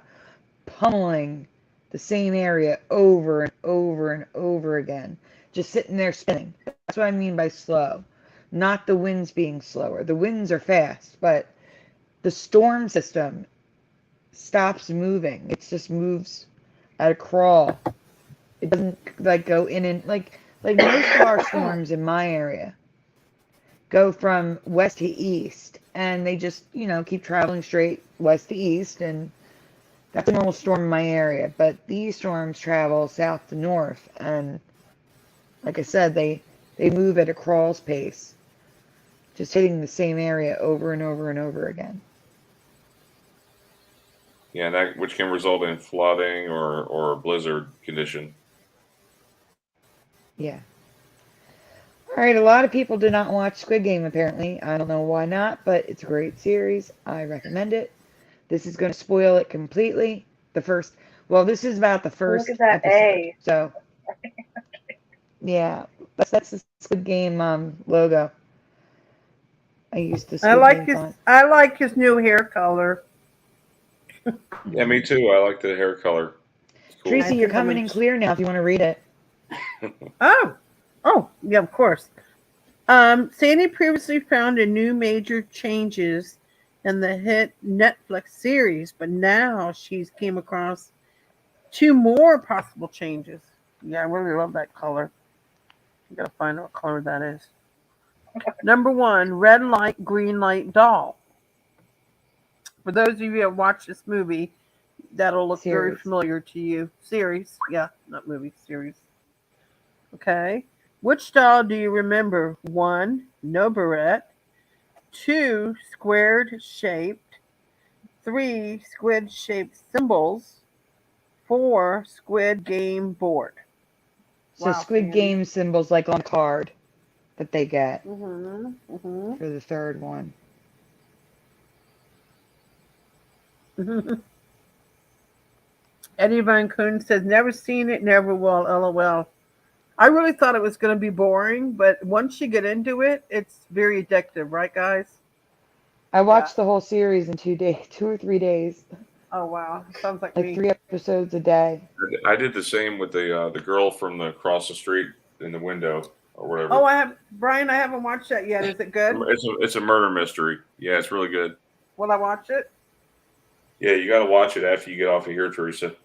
pummeling the same area over and over and over again. Just sitting there spinning. That's what I mean by slow. Not the winds being slower. The winds are fast, but the storm system stops moving. It just moves at a crawl. It doesn't like go in and like most of our storms in my area go from west to east, and they just keep traveling straight west to east, and that's a normal storm in my area. But these storms travel south to north, and like I said, they move at a crawl's pace, just hitting the same area over and over and over again. yeah, that which can result in flooding or blizzard condition. Yeah. All right, a lot of people did not watch Squid Game apparently. I don't know why not, but it's a great series. I recommend it. This is going to spoil it completely. This is about the Look at first that episode. A. So, yeah, that's the Squid Game logo. I used the Squid Game font. I like his new hair color. Yeah, me too. I like the hair color. It's cool. I Teresa, you're think I'm coming gonna. in clear now if you want to read it. Oh, yeah, of course. Sandy previously found a new major changes in the hit Netflix series, but now she's came across two more possible changes. Yeah, I really love that color. I gotta find out what color that is. Number one, red light, green light doll. For those of you who have watched this movie, that'll look very Series. familiar to you. Series, yeah, not movie, series. Okay. Which doll do you remember? One, no barrette. Two, squared shaped. Three, squid shaped symbols. Four, squid game board. So Wow, Squid Sandy. Game symbols like on card that they get Mm-hmm. Mm-hmm. for the third one. Eddie Van Kuhn says, never seen it, never will, LOL. I really thought it was going to be boring, but once you get into it, it's very addictive, right, guys? I Yeah. watched the whole series in 2 days, 2 or 3 days, Oh, wow. Sounds like like me. 3 episodes a day. I did the same with the girl from across the street in the window or whatever. Oh, Brian, I haven't watched that yet. Is it good? It's a murder mystery. Yeah, it's really good. Will I watch it? Yeah, you got to watch it after you get off of here, Teresa.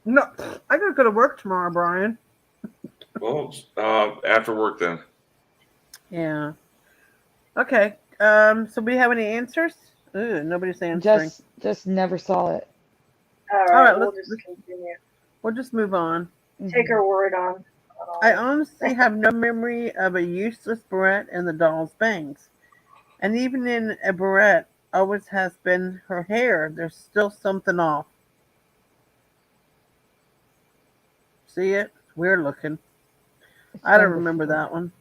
No, I gotta go to work tomorrow, Brian. Well, after work then. Yeah. Okay. So we have any answers? Ooh, nobody's answering. Just never saw it. All All right, right, we'll let's- just continue. We'll just move on. Take her word on. I honestly have no memory of a useless barrette in the doll's bangs. And even in a barrette, always has been her hair. There's still something off. See it? Weird looking. I don't remember that one.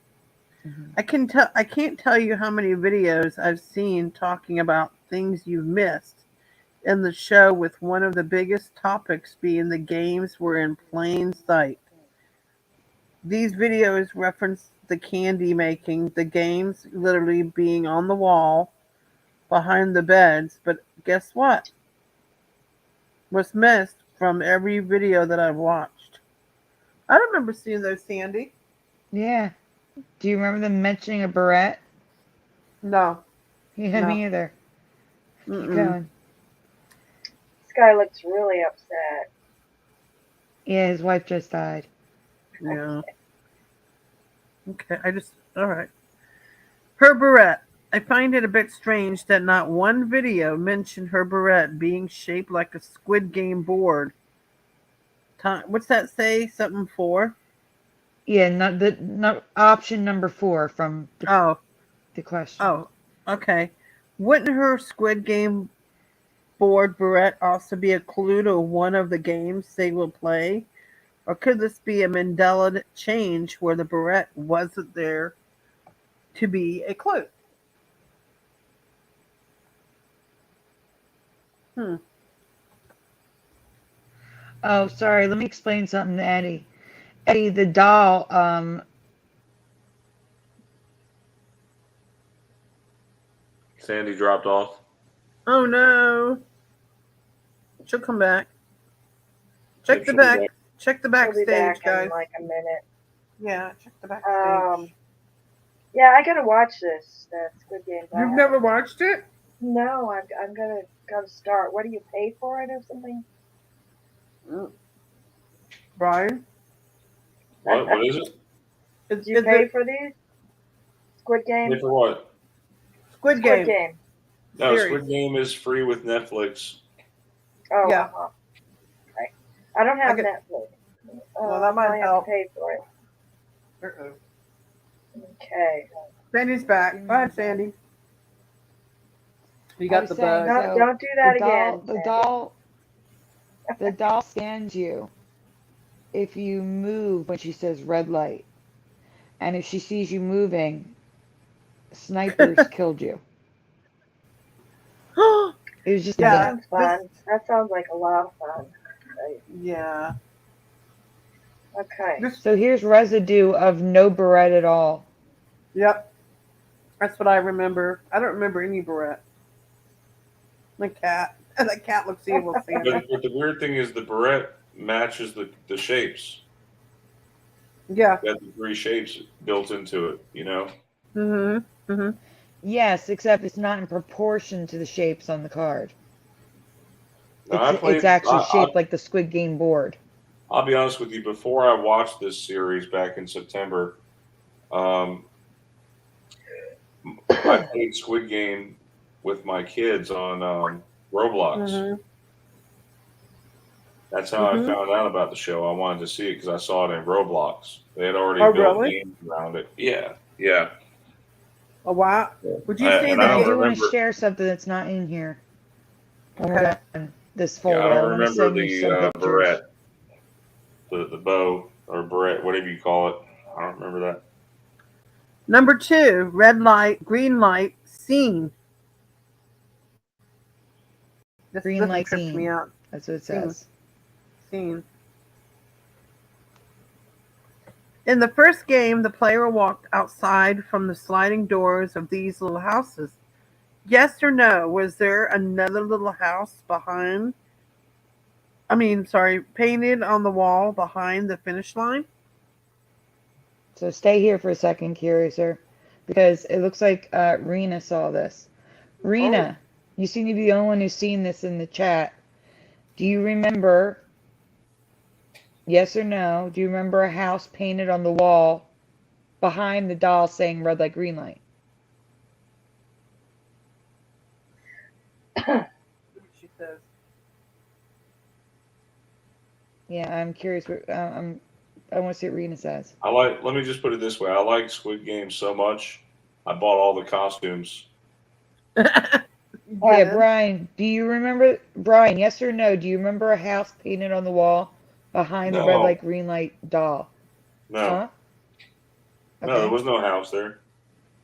I can't tell you how many videos I've seen talking about things you've missed in the show, with one of the biggest topics being the games were in plain sight. These videos reference the candy making, the games literally being on the wall behind the beds, but guess what? Was missed from every video that I've watched. I don't remember seeing those, Sandy. Yeah. Do you remember them mentioning a barrette? No. Yeah, No. me either. Keep Mm-mm. going. This guy looks really upset. Yeah, his wife just died. Yeah. Okay, all right. Her barrette. I find it a bit strange that not one video mentioned her barrette being shaped like a Squid Game board. What's that say? Something for? Yeah, not option number 4 from the question. Oh, okay. Wouldn't her Squid Game board barrette also be a clue to one of the games they will play? Or could this be a Mandela change where the barrette wasn't there to be a clue? Oh, sorry. Let me explain something to Eddie. Eddie, the doll, Sandy dropped off. Oh no. She'll come back. Check the She'll be back. back. Check the We'll be backstage, back guys. in like a minute. Yeah, check the backstage. Yeah, I gotta watch this. Squid Game. You've never watched it? No, I'm gonna start. What do you pay for it or something? Brian? What is it? Do you pay for these? Squid Game? Pay for what? Squid Game. Squid Game. No, Series. Squid Game is free with Netflix. Oh, Yeah. Right. I don't have I could- Netflix. Well, that might I have help. to pay for it. Uh-oh. Okay. Sandy's back. Go ahead, Sandy. You I got was the saying, bug. so Don't do that the again. the doll scans you if you move when she says red light. And if she sees you moving, snipers killed you. It was just Yeah. a Sounds fun. That sounds like a lot of fun. Right. Yeah. Okay. So here's residue of no barrette at all. Yep. That's what I remember. I don't remember any barrette. The cat. The cat looks evil, Sandy. But the weird thing is the barrette matches the shapes. Yeah. Got the 3 shapes built into it, you know? Mm-hmm. Mm-hmm. Yes, except it's not in proportion to the shapes on the card. No, It's actually shaped like the Squid Game board. I'll be honest with you. Before I watched this series back in September, I played Squid Game with my kids on Roblox. Mm-hmm. That's how I found out about the show. I wanted to see it because I saw it in Roblox. They had already Oh, built really? games around it. Yeah, yeah. Oh, wow. Would you say and I I don't that? do want to remember- share something that's not in here. Okay. This Yeah, folder. I I don't want to remember send you some the pictures. barrette, the bow or barrette, whatever you call it. I don't remember that. Number 2, red light, green light, scene. This Green doesn't light trip me scene. out. That's what it Scene. says. Scene. In the first game, the player walked outside from the sliding doors of these little houses. Yes or no? Was there another little house painted on the wall behind the finish line? So stay here for a second, Curiouser, because it looks like Rena saw this. Rena, you seem to be the only one who's seen this in the chat. Do you remember, yes or no, do you remember a house painted on the wall behind the doll saying red light, green light? She says. Yeah, I'm curious. I want to see what Rena says. Let me just put it this way. I like Squid Game so much, I bought all the costumes. Yeah, Brian, do you remember, Brian, yes or no, do you remember a house painted on the wall behind the red No. light, green light doll? No. Huh? No, there Okay. was no house there.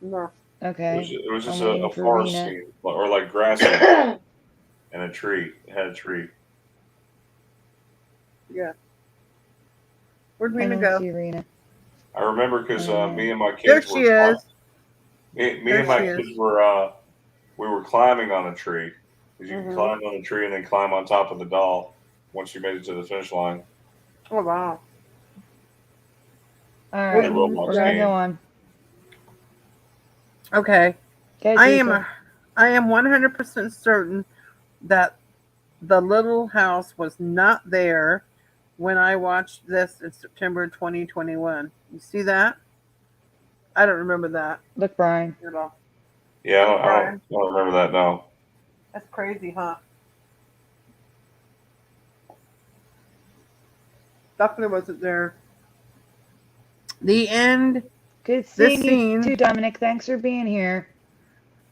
No. Okay. It was just I'm waiting a for forest Rena. scene, or like grassy and a tree. It had a tree. Yeah. Where'd I Rena don't go? see Rena. I remember because me and my There kids she were is. me There and my she kids is. were we were climbing on a tree. Because you can Mhm. climb on a tree and then climb on top of the doll once you made it to the finish line. Oh wow. All The right. Roblox We're going to go game. on. Okay. Okay, I Teresa. am 100% certain that the little house was not there when I watched this in September 2021. You see that? I don't remember that Look, Brian. at all. Yeah, Brian. I don't remember that now. That's crazy, huh? Definitely wasn't there. The end. Good This seeing you scene too, Dominic. Thanks for being here.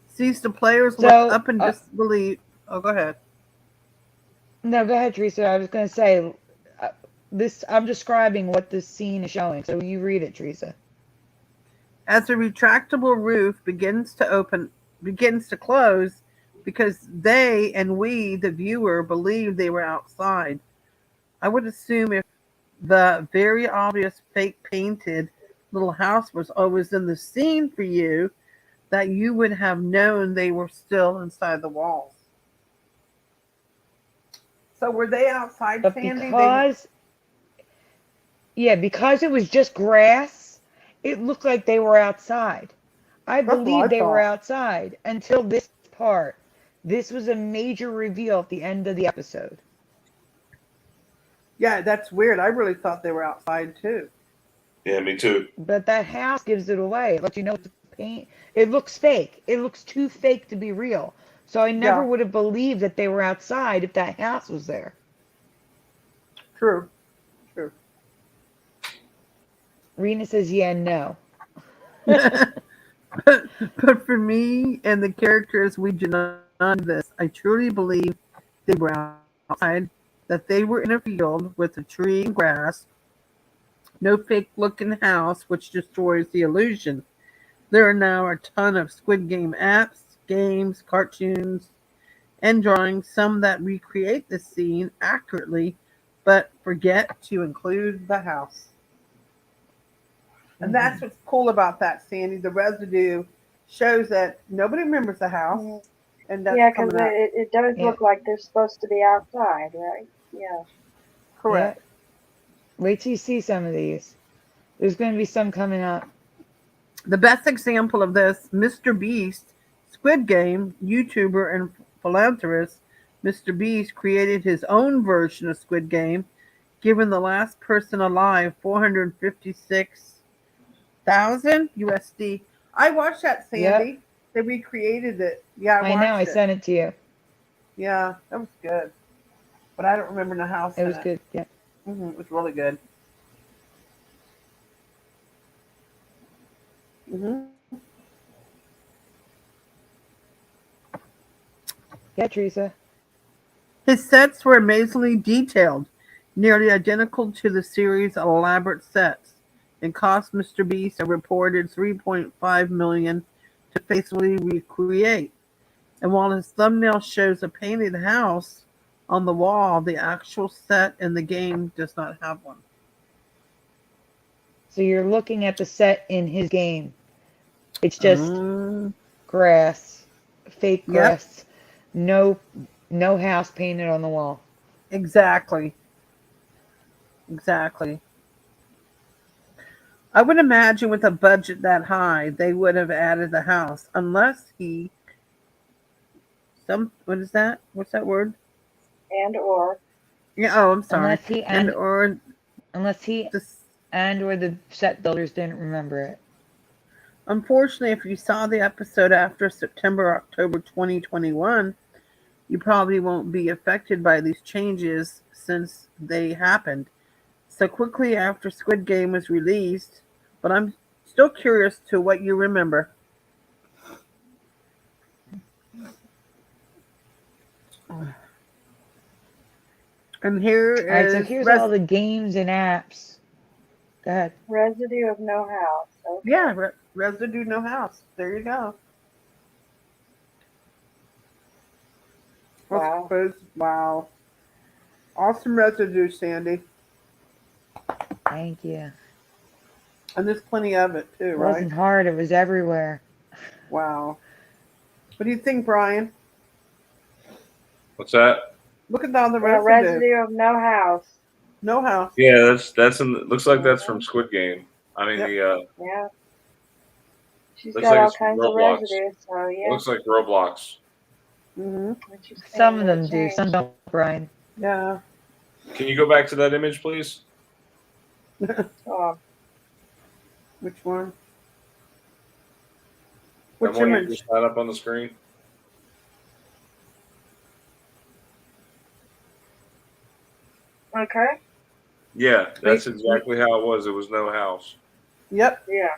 sees the players look So, up in disbelief. Oh, go ahead. no, go ahead, Teresa. I was going to say, I'm describing what this scene is showing. So you read it, Teresa. As the retractable roof begins to close, because they and we, the viewer, believed they were outside. I would assume if the very obvious fake painted little house was always in the scene for you, that you would have known they were still inside the walls. So were they outside, But Sandy? because it was just grass, it looked like they were outside. I That's what believe I they were thought. outside until this part. This was a major reveal at the end of the episode. Yeah, that's weird. I really thought they were outside too. Yeah, me too. But that house gives it away. It lets you know it's paint. It looks fake. It looks too fake to be real. So I never Yeah. would have believed that they were outside if that house was there. True. True. Rena says, yeah, no. but for me and the characters we do not this, I truly believe they were outside, that they were in a field with a tree and grass, no fake looking house which destroys the illusion. There are now a ton of Squid Game apps, games, cartoons, and drawings, some that recreate the scene accurately but forget to include the house. And that's what's cool about that, Sandy. The residue shows that nobody remembers the house. And that's Yeah, because coming up. it does Yeah. look like they're supposed to be outside, right? Yeah. Correct. Yeah. Wait till you see some of these. There's going to be some coming up. The best example of this, Mr. Beast, Squid Game, YouTuber and philanthropist, Mr. Beast created his own version of Squid Game, giving the last person alive 456,000 USD. I watched that, Sandy. Yep. They recreated it. Yeah, I know. I sent it to you. Yeah, that was good. But I don't remember the house. It was good. Yeah. It was really good. Yeah, Teresa. His sets were amazingly detailed, nearly identical to the series' elaborate sets, and cost Mr. Beast a reported $3.5 million to faithfully recreate. And while his thumbnail shows a painted house on the wall, the actual set in the game does not have one. So you're looking at the set in his game. It's just Mm, grass, fake yep, grass, no no house painted on the wall. exactly. Exactly. I would imagine with a budget that high, they would have added the house, unless he what is that? What's that word? And or. Yeah. Oh, I'm sorry. Unless he And and or unless he this. and or the set builders didn't remember it. Unfortunately, if you saw the episode after September, October 2021, you probably won't be affected by these changes since they happened so quickly after Squid Game was released. But I'm still curious to what you remember. And here All right, so is here's all the games and apps. Go ahead. Residue of no house. Okay. yeah, residue no house. There you go. Let's Wow. close. Wow, awesome residue, Sandy. Thank you. And there's plenty of it too, It right? wasn't hard, it was everywhere. Wow. What do you think, Brian? What's that? Look at all the Yeah, residue. residue of no house. No house. Yeah, that's in. Looks like that's from Squid Game. I mean, Yep. Yeah. She's looks got like all it's from kinds of Roblox. residue, so It yeah. looks like Roblox. Mm-hmm. Interesting Some of that them it do, some changed. don't, Brian. Yeah. Can you go back to that image, please? Oh, Which one? That Which one you image? just had up on the screen. okay. Yeah, that's exactly how it was. It was no house. Yep. Yeah.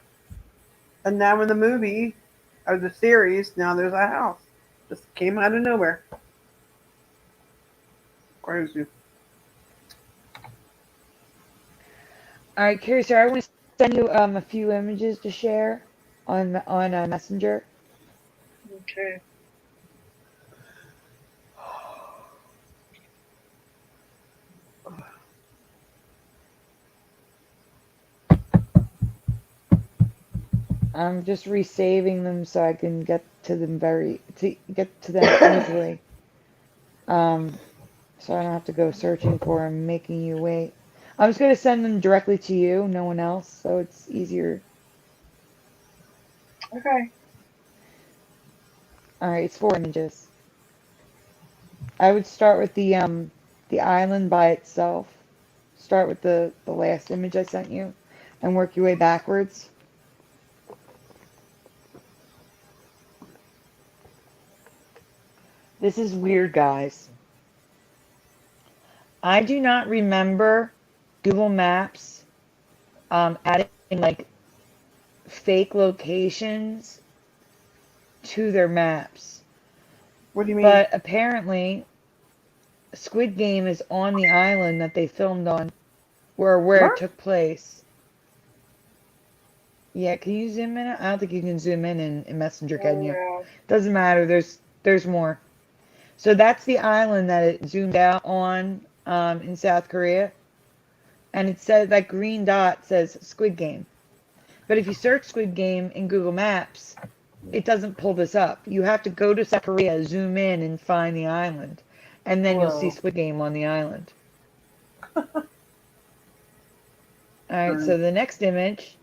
And now in the movie or the series, now there's a house. Just came out of nowhere. Crazy. All right, Curious, I want to send you a few images to share on Messenger. Okay. I'm just resaving them so I can get to them easily. So I don't have to go searching for them, making you wait. I'm just gonna send them directly to you, no one else, so it's easier. Okay. All right, it's 4 images. I would start with the island by itself. Start with the last image I sent you, and work your way backwards. This is weird, guys. I do not remember Google Maps adding like fake locations to their maps. What do you mean? But apparently, Squid Game is on the island that they filmed on, where it What? took place. Yeah, can you zoom in? I don't think you can zoom in Messenger, can you? Yeah. Doesn't matter. There's more. So that's the island that it zoomed out on in South Korea, and it said that green dot says Squid Game. But if you search Squid Game in Google Maps, it doesn't pull this up. You have to go to South Korea, zoom in, and find the island, and then you'll see Whoa. Squid Game on the island. All right, Right. so the next image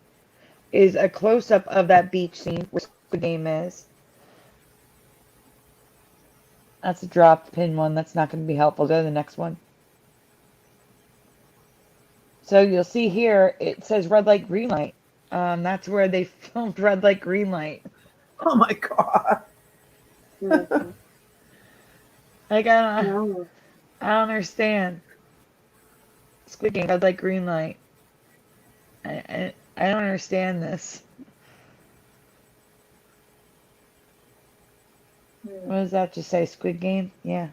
is a close-up of that beach scene where Squid Game is. That's a drop pin one. That's not going to be helpful. Go to the next one. So you'll see here, it says red light, green light. That's where they filmed red light, green light. Oh my god. Mhm. Like, No. I don't understand. Squid Game, red light, green light. I don't understand this. What does that just say? Squid Game? Yeah.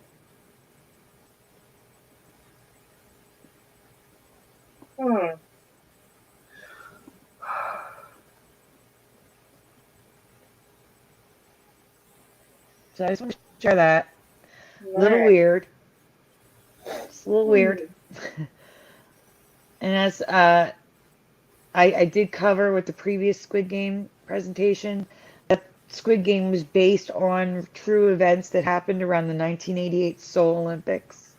Hmm. So I just want to share that. A little Alright. weird. It's a little weird. And as I did cover with the previous Squid Game presentation, that Squid Game was based on true events that happened around the 1988 Seoul Olympics.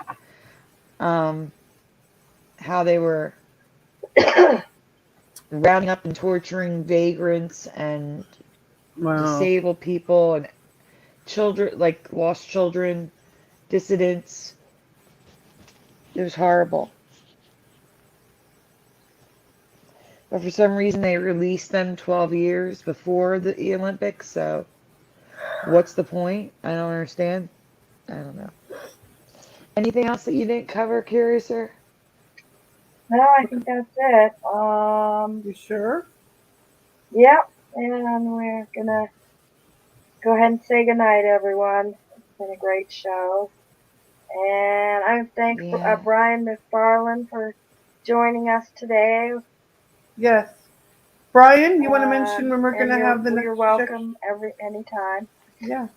How they were rounding up and torturing vagrants and Wow. disabled people and children, like lost children, dissidents. It was horrible. But for some reason, they released them 12 years before the Olympics, so what's the point? I don't understand. I don't know. Anything else that you didn't cover, Curiouser? No, I think that's it. You sure? Yep, and we're gonna go ahead and say goodnight, everyone. It's been a great show. And I'm thankful Yeah. Brian McFarland for joining us today. Yes. Brian, you want to mention when we're And going to have the next you're welcome anytime. Yeah.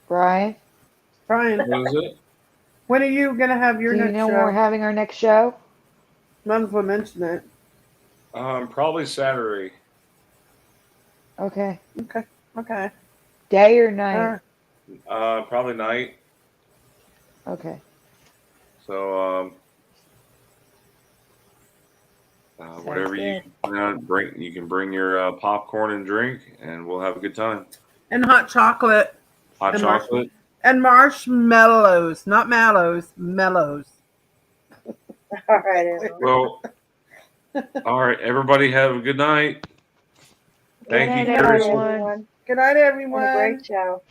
Brian, Brian, What is it? when are you going to have your do you next know show? when we're having our next show? Might as well mention it. Probably Saturday. Okay. Okay. Day or night? Probably night. Okay. So whatever you bring, you can bring your popcorn and drink, and we'll have a good time. And hot chocolate. Hot And chocolate. And marshmallows. Not mallows. Mellows. All right, everyone. Well, all right. Everybody have a good night. Thank Good you, night, Chris. everyone. Good night, everyone. What a great show.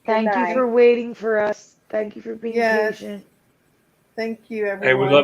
Thank you night. for waiting for us. Thank you for being Yes. patient. Thank you, everyone. Hey, we love